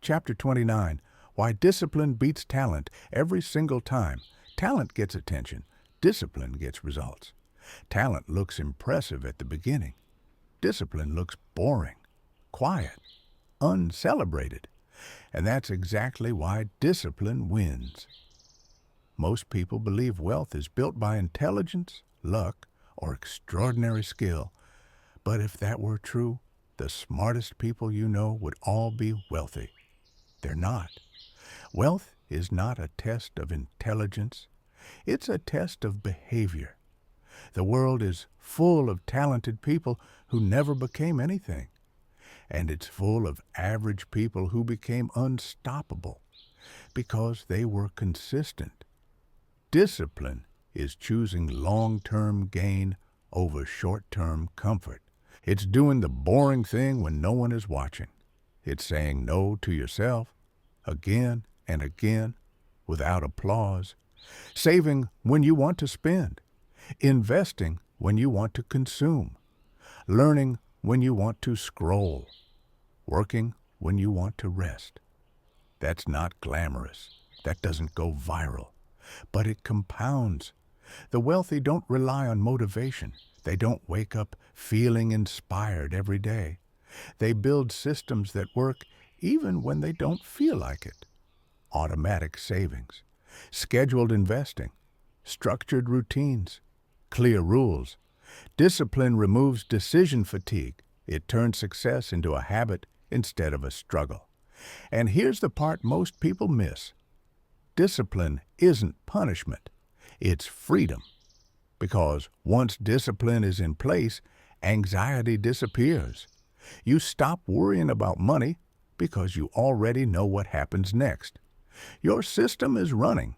Chapter 29, Why Discipline Beats Talent Every Single Time. Talent gets attention. Discipline gets results. Talent looks impressive at the beginning. Discipline looks boring, quiet, uncelebrated. And that's exactly why discipline wins. Most people believe wealth is built by intelligence, luck, or extraordinary skill. But if that were true, the smartest people you know would all be wealthy. They're not. Wealth is not a test of intelligence. It's a test of behavior. The world is full of talented people who never became anything. And it's full of average people who became unstoppable because they were consistent. Discipline is choosing long-term gain over short-term comfort. It's doing the boring thing when no one is watching. It's saying no to yourself again and again without applause. Saving when you want to spend. Investing when you want to consume. Learning when you want to scroll. Working when you want to rest. That's not glamorous. That doesn't go viral. But it compounds. The wealthy don't rely on motivation. They don't wake up feeling inspired every day. They build systems that work even when they don't feel like it. Automatic savings, scheduled investing, structured routines, clear rules. Discipline removes decision fatigue. It turns success into a habit instead of a struggle. And here's the part most people miss. Discipline isn't punishment. It's freedom. Because once discipline is in place, anxiety disappears. You stop worrying about money because you already know what happens next. Your system is running,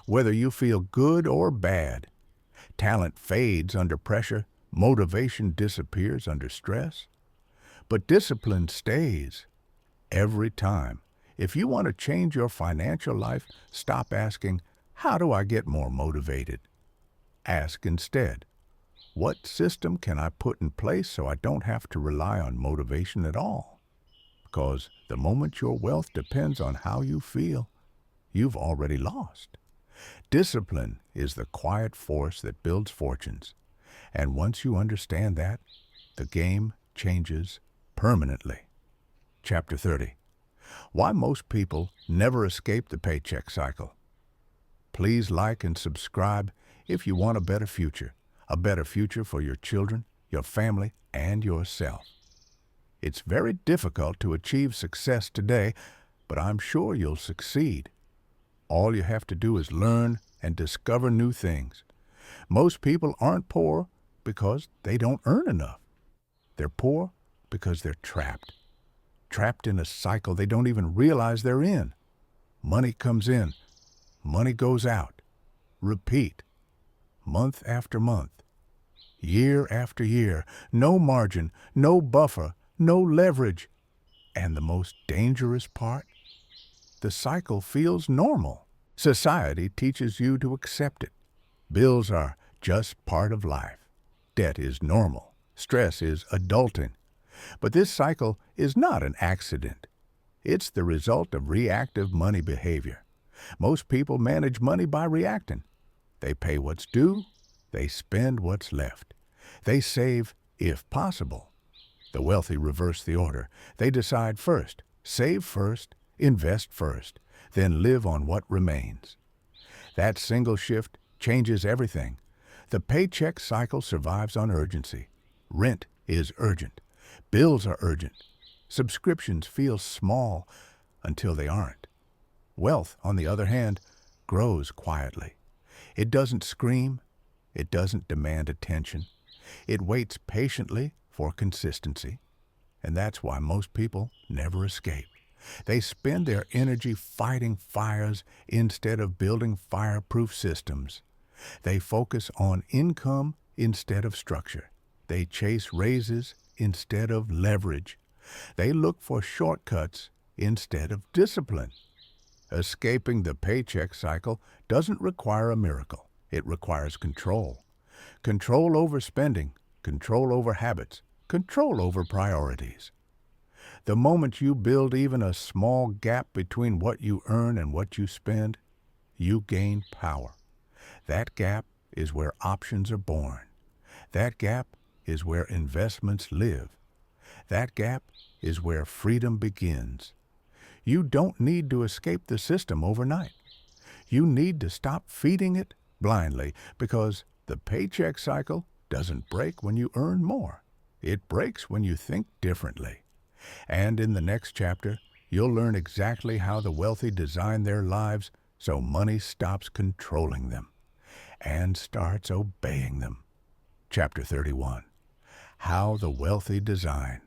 whether you feel good or bad. Talent fades under pressure. Motivation disappears under stress. But discipline stays every time. If you want to change your financial life, stop asking, how do I get more motivated? Ask instead, what system can I put in place so I don't have to rely on motivation at all? Because the moment your wealth depends on how you feel, you've already lost. Discipline is the quiet force that builds fortunes. And once you understand that, the game changes permanently. Chapter 30. Why most people never escape the paycheck cycle. Please like and subscribe if you want a better future for your children, your family, and yourself. It's very difficult to achieve success today, but I'm sure you'll succeed. All you have to do is learn and discover new things. Most people aren't poor because they don't earn enough. They're poor because they're trapped. Trapped in a cycle they don't even realize they're in. Money comes in, money goes out. Repeat. Month after month. Year after year. No margin, no buffer, no leverage. And the most dangerous part? the cycle feels normal. Society teaches you to accept it. Bills are just part of life. Debt is normal. Stress is adulting. But this cycle is not an accident. It's the result of reactive money behavior. Most people manage money by reacting. They pay what's due. They spend what's left. They save, if possible. The wealthy reverse the order. They decide first, save first, invest first, then live on what remains. That single shift changes everything. The paycheck cycle survives on urgency. Rent is urgent. Bills are urgent. Subscriptions feel small until they aren't. Wealth, on the other hand, grows quietly. It doesn't scream. It doesn't demand attention. It waits patiently for consistency. And that's why most people never escape. They spend their energy fighting fires instead of building fireproof systems. They focus on income instead of structure. They chase raises instead of leverage. They look for shortcuts instead of discipline. Escaping the paycheck cycle doesn't require a miracle. It requires control. Control over spending, control over habits, control over priorities. The moment you build even a small gap between what you earn and what you spend, you gain power. That gap is where options are born. That gap is where investments live. That gap is where freedom begins. You don't need to escape the system overnight. You need to stop feeding it blindly, because the paycheck cycle doesn't break when you earn more. It breaks when you think differently. And in the next chapter, you'll learn exactly how the wealthy design their lives so money stops controlling them and starts obeying them. Chapter 31. How the Wealthy Design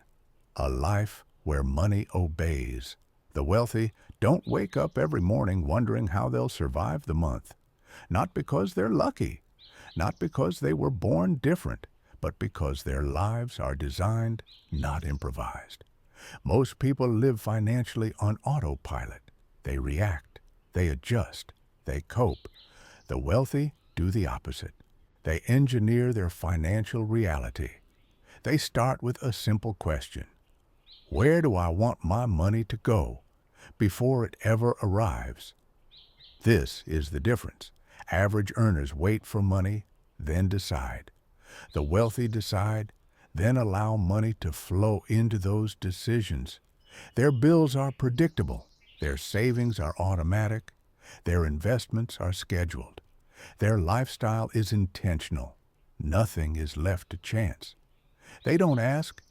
a Life Where Money Obeys. The wealthy don't wake up every morning wondering how they'll survive the month. Not because they're lucky, not because they were born different, but because their lives are designed, not improvised. Most people live financially on autopilot. They react, they adjust, they cope. The wealthy do the opposite. They engineer their financial reality. They start with a simple question. Where do I want my money to go before it ever arrives? This is the difference. Average earners wait for money, then decide. The wealthy decide, then allow money to flow into those decisions. Their bills are predictable. Their savings are automatic. Their investments are scheduled. Their lifestyle is intentional. Nothing is left to chance. They don't ask,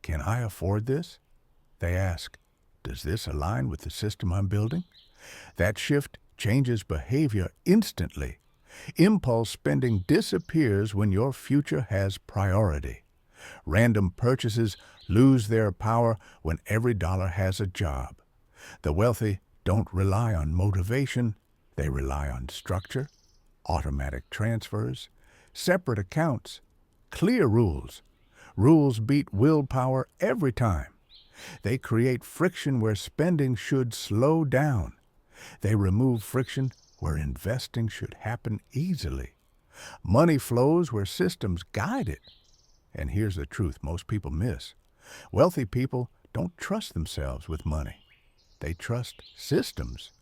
can I afford this? They ask, does this align with the system I'm building? That shift changes behavior instantly. Impulse spending disappears when your future has priority. Random purchases lose their power when every dollar has a job. The wealthy don't rely on motivation. They rely on structure, automatic transfers, separate accounts, clear rules. Rules beat willpower every time. They create friction where spending should slow down. They remove friction where investing should happen easily. Money flows where systems guide it. And here's the truth most people miss. Wealthy people don't trust themselves with money. They trust systems.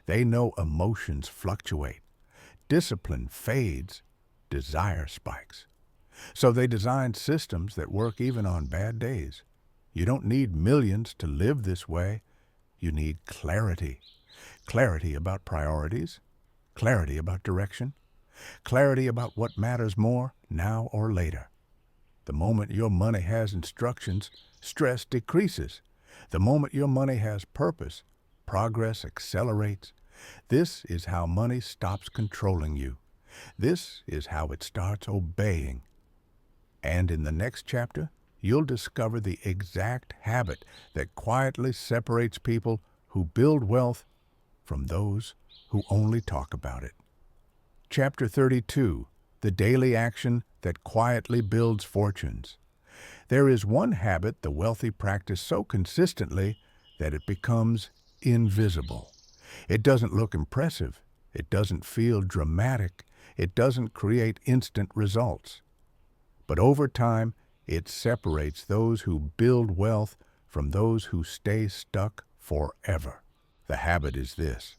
They know emotions fluctuate. Discipline fades. Desire spikes. So they design systems that work even on bad days. You don't need millions to live this way. You need clarity. Clarity about priorities. Clarity about direction. Clarity about what matters more, now or later. The moment your money has instructions, stress decreases. The moment your money has purpose, progress accelerates. This is how money stops controlling you. This is how it starts obeying. And in the next chapter, you'll discover the exact habit that quietly separates people who build wealth from those who only talk about it. Chapter 32. The Daily Action That Quietly Builds Fortunes. There is one habit the wealthy practice so consistently that it becomes invisible. It doesn't look impressive. It doesn't feel dramatic. It doesn't create instant results. But over time, it separates those who build wealth from those who stay stuck forever. The habit is this: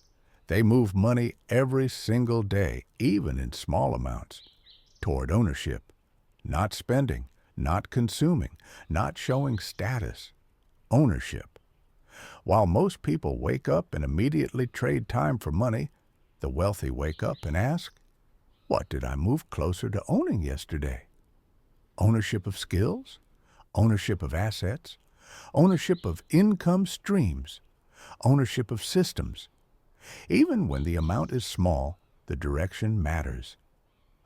they move money every single day, even in small amounts, toward ownership, not spending, not consuming, not showing status. Ownership. While most people wake up and immediately trade time for money, the wealthy wake up and ask, "What did I move closer to owning yesterday?" Ownership of skills, ownership of assets, ownership of income streams, ownership of systems. Even when the amount is small, the direction matters.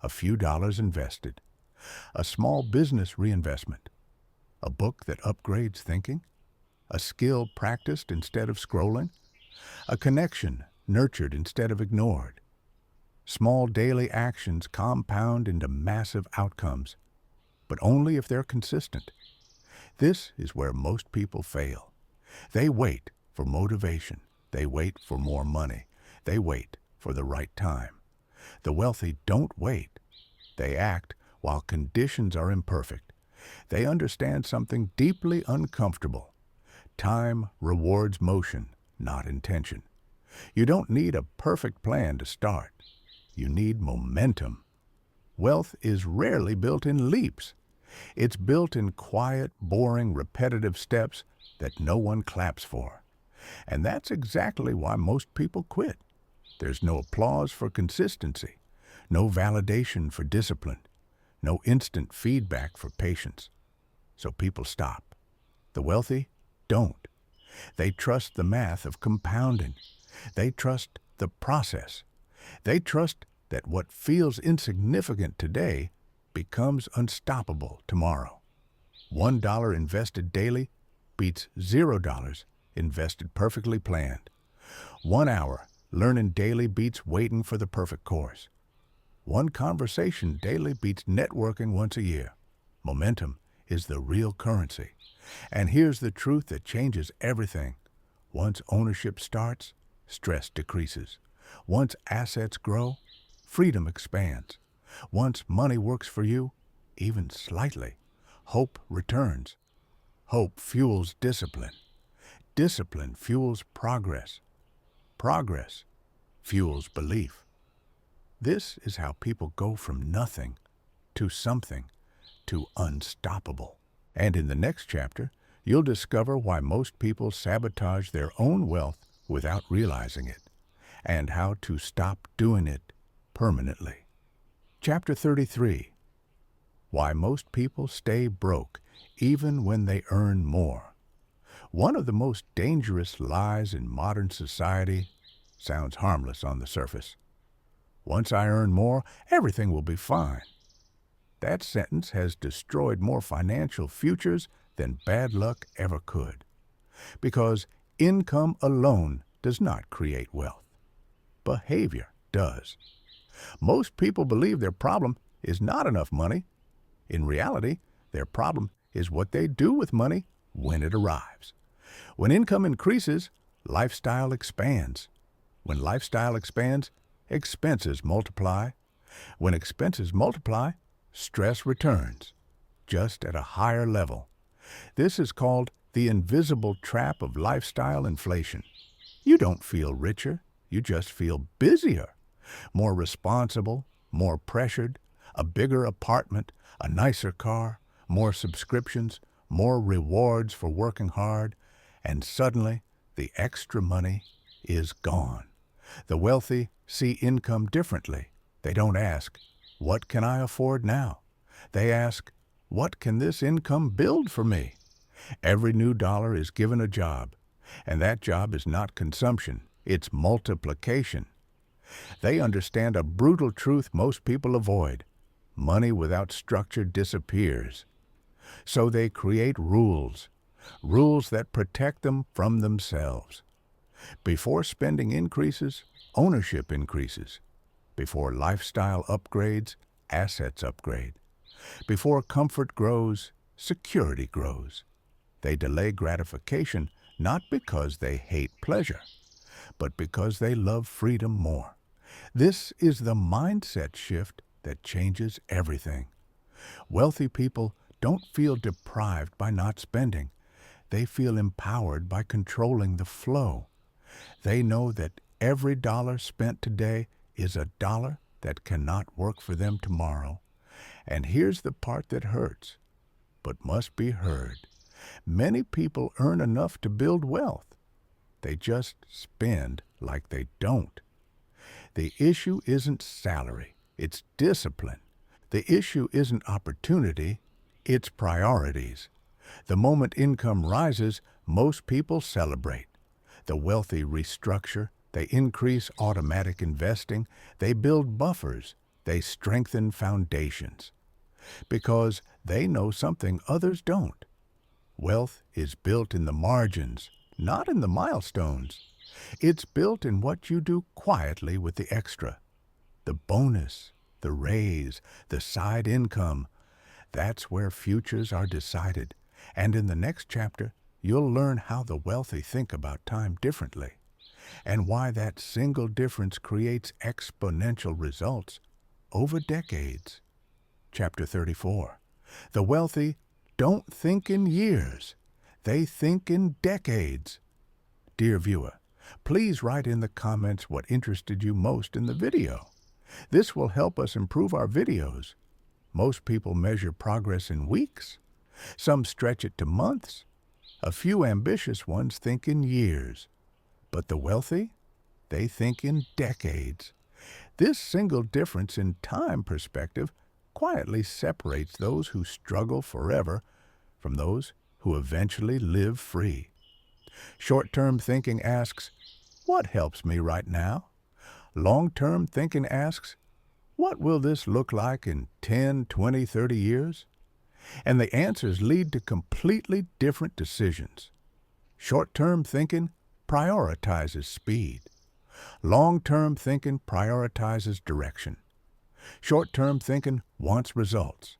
A few dollars invested, a small business reinvestment, a book that upgrades thinking, a skill practiced instead of scrolling, a connection nurtured instead of ignored. Small daily actions compound into massive outcomes, but only if they're consistent. This is where most people fail. They wait for motivation. They wait for more money. They wait for the right time. The wealthy don't wait. They act while conditions are imperfect. They understand something deeply uncomfortable. Time rewards motion, not intention. You don't need a perfect plan to start. You need momentum. Wealth is rarely built in leaps. It's built in quiet, boring, repetitive steps that no one claps for. And that's exactly why most people quit. There's no applause for consistency, no validation for discipline, no instant feedback for patience. So people stop. The wealthy don't. They trust the math of compounding. They trust the process. They trust that what feels insignificant today becomes unstoppable tomorrow. $1 invested daily beats $0 invested perfectly planned. 1 hour learning daily beats waiting for the perfect course. One conversation daily beats networking once a year. Momentum is the real currency. And here's the truth that changes everything. Once ownership starts, stress decreases. Once assets grow, freedom expands. Once money works for you, even slightly, hope returns. Hope fuels discipline. Discipline fuels progress. Progress fuels belief. This is how people go from nothing to something to unstoppable. And in the next chapter, you'll discover why most people sabotage their own wealth without realizing it, and how to stop doing it permanently. Chapter 33. Why most people stay broke even when they earn more. One of the most dangerous lies in modern society sounds harmless on the surface. Once I earn more, everything will be fine. That sentence has destroyed more financial futures than bad luck ever could. Because income alone does not create wealth. Behavior does. Most people believe their problem is not enough money. In reality, their problem is what they do with money when it arrives. When income increases, lifestyle expands. When lifestyle expands, expenses multiply. When expenses multiply, stress returns, just at a higher level. This is called the invisible trap of lifestyle inflation. You don't feel richer, you just feel busier, more responsible, more pressured, a bigger apartment, a nicer car, more subscriptions, more rewards for working hard, and suddenly the extra money is gone. The wealthy see income differently. They don't ask, "What can I afford now?" They ask, "What can this income build for me?" Every new dollar is given a job, and that job is not consumption, it's multiplication. They understand a brutal truth most people avoid. Money without structure disappears. So they create rules, rules that protect them from themselves. Before spending increases, ownership increases. Before lifestyle upgrades, assets upgrade. Before comfort grows, security grows. They delay gratification not because they hate pleasure, but because they love freedom more. This is the mindset shift that changes everything. Wealthy people don't feel deprived by not spending. They feel empowered by controlling the flow. They know that every dollar spent today is a dollar that cannot work for them tomorrow. And here's the part that hurts, but must be heard. Many people earn enough to build wealth. They just spend like they don't. The issue isn't salary, it's discipline. The issue isn't opportunity, it's priorities. The moment income rises, most people celebrate. The wealthy restructure, they increase automatic investing, they build buffers, they strengthen foundations. Because they know something others don't. Wealth is built in the margins, not in the milestones. It's built in what you do quietly with the extra. The bonus, the raise, the side income. That's where futures are decided. And in the next chapter, you'll learn how the wealthy think about time differently, and why that single difference creates exponential results over decades. Chapter 34. The wealthy don't think in years. They think in decades. Dear viewer, please write in the comments what interested you most in the video. This will help us improve our videos. Most people measure progress in weeks. Some stretch it to months. A few ambitious ones think in years. But the wealthy, they think in decades. This single difference in time perspective quietly separates those who struggle forever from those who eventually live free. Short-term thinking asks, what helps me right now? Long-term thinking asks, what will this look like in 10, 20, 30 years? And the answers lead to completely different decisions. Short-term thinking prioritizes speed. Long-term thinking prioritizes direction. Short-term thinking wants results.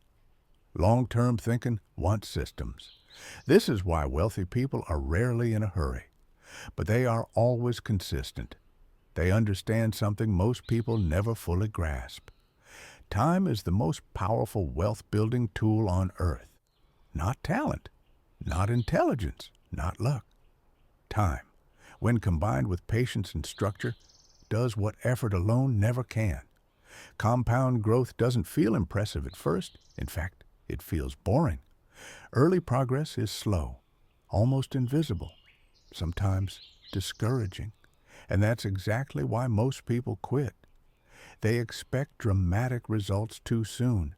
Long-term thinking wants systems. This is why wealthy people are rarely in a hurry, but they are always consistent. They understand something most people never fully grasp. Time is the most powerful wealth-building tool on earth. Not talent, not intelligence, not luck. Time, when combined with patience and structure, does what effort alone never can. Compound growth doesn't feel impressive at first. In fact, it feels boring. Early progress is slow, almost invisible, sometimes discouraging. And that's exactly why most people quit. They expect dramatic results too soon.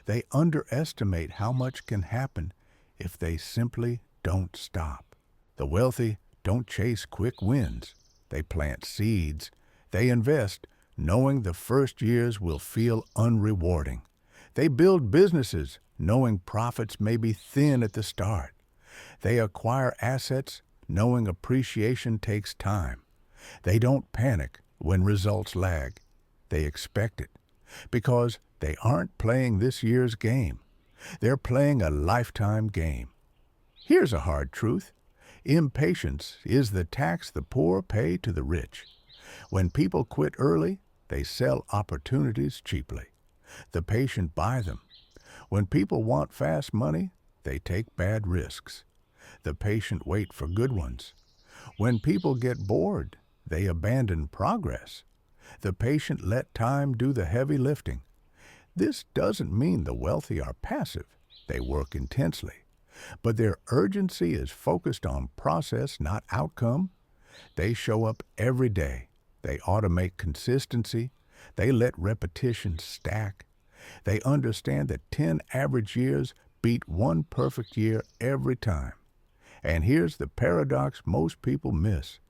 They underestimate how much can happen if they simply don't stop. The wealthy don't chase quick wins. They plant seeds. They invest, knowing the first years will feel unrewarding. They build businesses, knowing profits may be thin at the start. They acquire assets, knowing appreciation takes time. They don't panic when results lag. They expect it, because they aren't playing this year's game. They're playing a lifetime game. Here's a hard truth. Impatience is the tax the poor pay to the rich. When people quit early, they sell opportunities cheaply. The patient buy them. When people want fast money, they take bad risks. The patient wait for good ones. When people get bored, they abandon progress. The patient let time do the heavy lifting. This doesn't mean the wealthy are passive. They work intensely. But their urgency is focused on process, not outcome. They show up every day. They automate consistency. They let repetition stack. They understand that 10 average years beat one perfect year every time. And here's the paradox most people miss.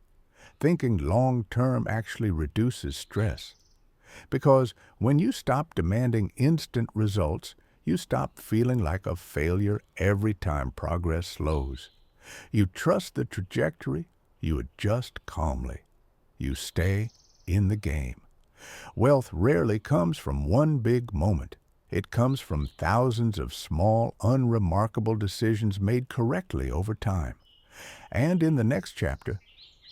Thinking long-term actually reduces stress. Because when you stop demanding instant results, you stop feeling like a failure every time progress slows. You trust the trajectory, you adjust calmly. You stay in the game. Wealth rarely comes from one big moment. It comes from thousands of small, unremarkable decisions made correctly over time. And in the next chapter,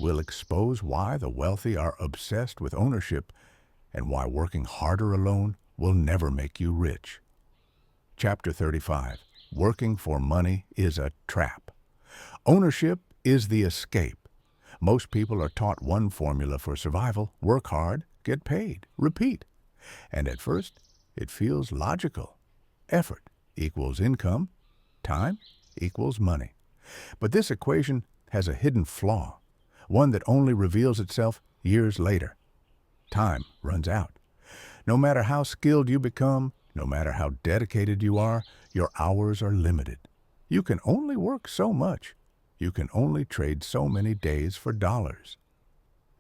will expose why the wealthy are obsessed with ownership and why working harder alone will never make you rich. Chapter 35. Working for money is a trap. Ownership is the escape. Most people are taught one formula for survival: work hard, get paid, repeat. And at first, it feels logical. Effort equals income, time equals money. But this equation has a hidden flaw, one that only reveals itself years later. Time runs out. No matter how skilled you become, no matter how dedicated you are, your hours are limited. You can only work so much. You can only trade so many days for dollars.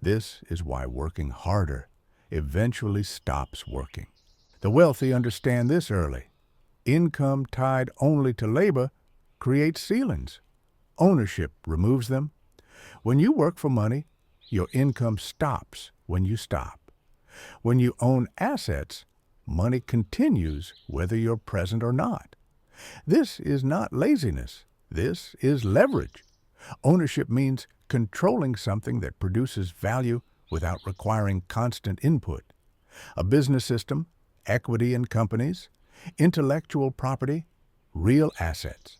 This is why working harder eventually stops working. The wealthy understand this early. Income tied only to labor creates ceilings. Ownership removes them. When you work for money, your income stops when you stop. When you own assets, money continues whether you're present or not. This is not laziness. This is leverage. Ownership means controlling something that produces value without requiring constant input. A business system, equity in companies, intellectual property, real assets,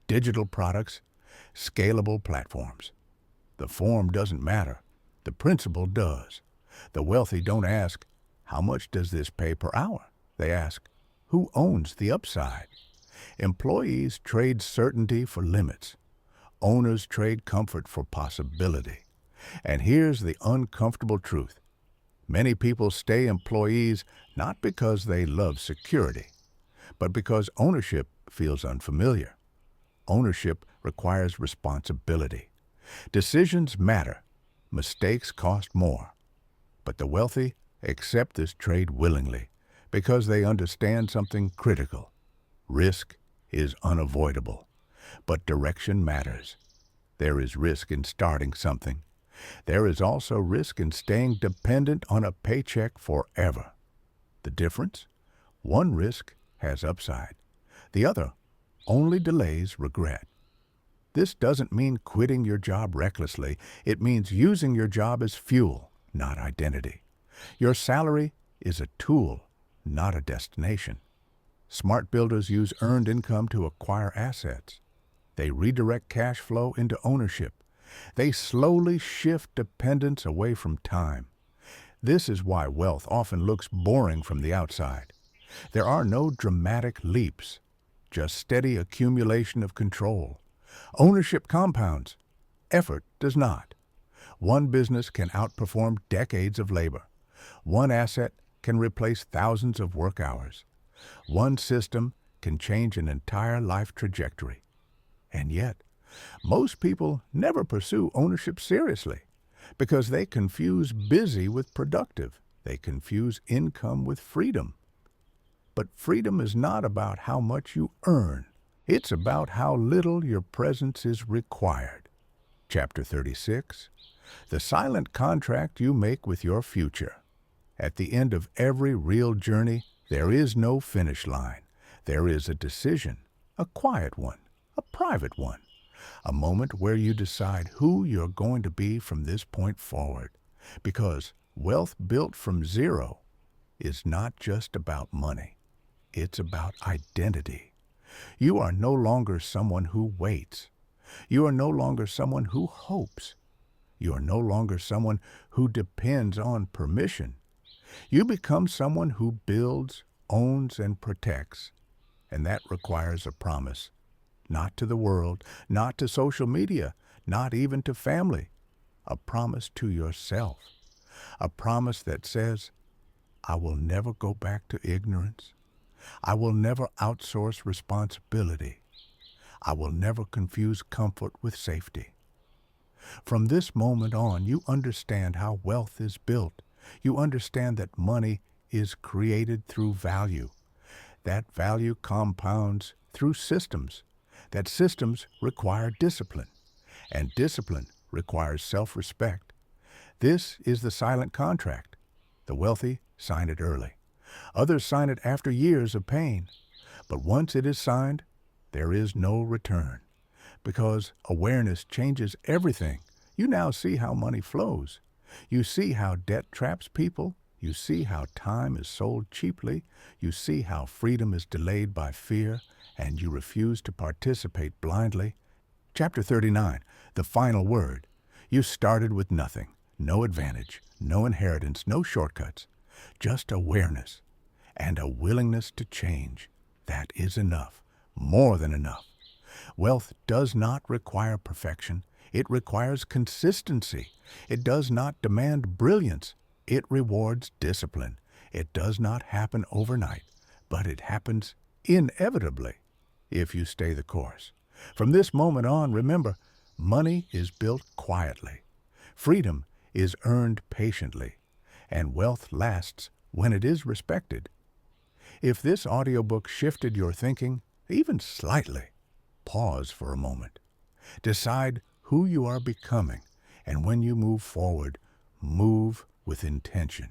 digital products, scalable platforms. The form doesn't matter. The principle does. The wealthy don't ask, how much does this pay per hour? They ask, who owns the upside? Employees trade certainty for limits. Owners trade comfort for possibility. And here's the uncomfortable truth. Many people stay employees not because they love security, but because ownership feels unfamiliar. Ownership requires responsibility. Decisions matter. Mistakes cost more. But the wealthy accept this trade willingly because they understand something critical. Risk is unavoidable, but direction matters. There is risk in starting something. There is also risk in staying dependent on a paycheck forever. The difference? One risk has upside. The other only delays regret. This doesn't mean quitting your job recklessly. It means using your job as fuel, not identity. Your salary is a tool, not a destination. Smart builders use earned income to acquire assets. They redirect cash flow into ownership. They slowly shift dependence away from time. This is why wealth often looks boring from the outside. There are no dramatic leaps, just steady accumulation of control. Ownership compounds. Effort does not. One business can outperform decades of labor. One asset can replace thousands of work hours. One system can change an entire life trajectory. And yet, most people never pursue ownership seriously because they confuse busy with productive. They confuse income with freedom. But freedom is not about how much you earn. It's about how little your presence is required. Chapter 36. The silent contract you make with your future. At the end of every real journey, there is no finish line. There is a decision, a quiet one, a private one, a moment where you decide who you're going to be from this point forward. Because wealth built from zero is not just about money. It's about identity. You are no longer someone who waits. You are no longer someone who hopes. You are no longer someone who depends on permission. You become someone who builds, owns, and protects. And that requires a promise. Not to the world, not to social media, not even to family. A promise to yourself. A promise that says, I will never go back to ignorance. I will never outsource responsibility. I will never confuse comfort with safety. From this moment on, you understand how wealth is built. You understand that money is created through value. That value compounds through systems. That systems require discipline. And discipline requires self-respect. This is the silent contract. The wealthy sign it early. Others sign it after years of pain. But once it is signed, there is no return. Because awareness changes everything. You now see how money flows. You see how debt traps people. You see how time is sold cheaply. You see how freedom is delayed by fear, and you refuse to participate blindly. Chapter 39, the final word. You started with nothing, no advantage, no inheritance, no shortcuts, just awareness and a willingness to change. That is enough, more than enough. Wealth does not require perfection. It requires consistency. It does not demand brilliance. It rewards discipline. It does not happen overnight, but it happens inevitably if you stay the course. From this moment on, remember, money is built quietly. Freedom is earned patiently, and wealth lasts when it is respected. If this audiobook shifted your thinking, even slightly, pause for a moment. Decide who you are becoming, and when you move forward, move with intention.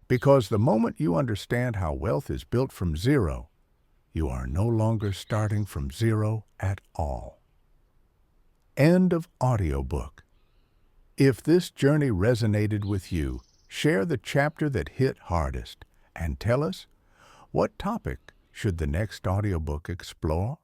Because the moment you understand how wealth is built from zero, you are no longer starting from zero at all. End of audiobook. If this journey resonated with you, share the chapter that hit hardest and tell us, what topic should the next audiobook explore?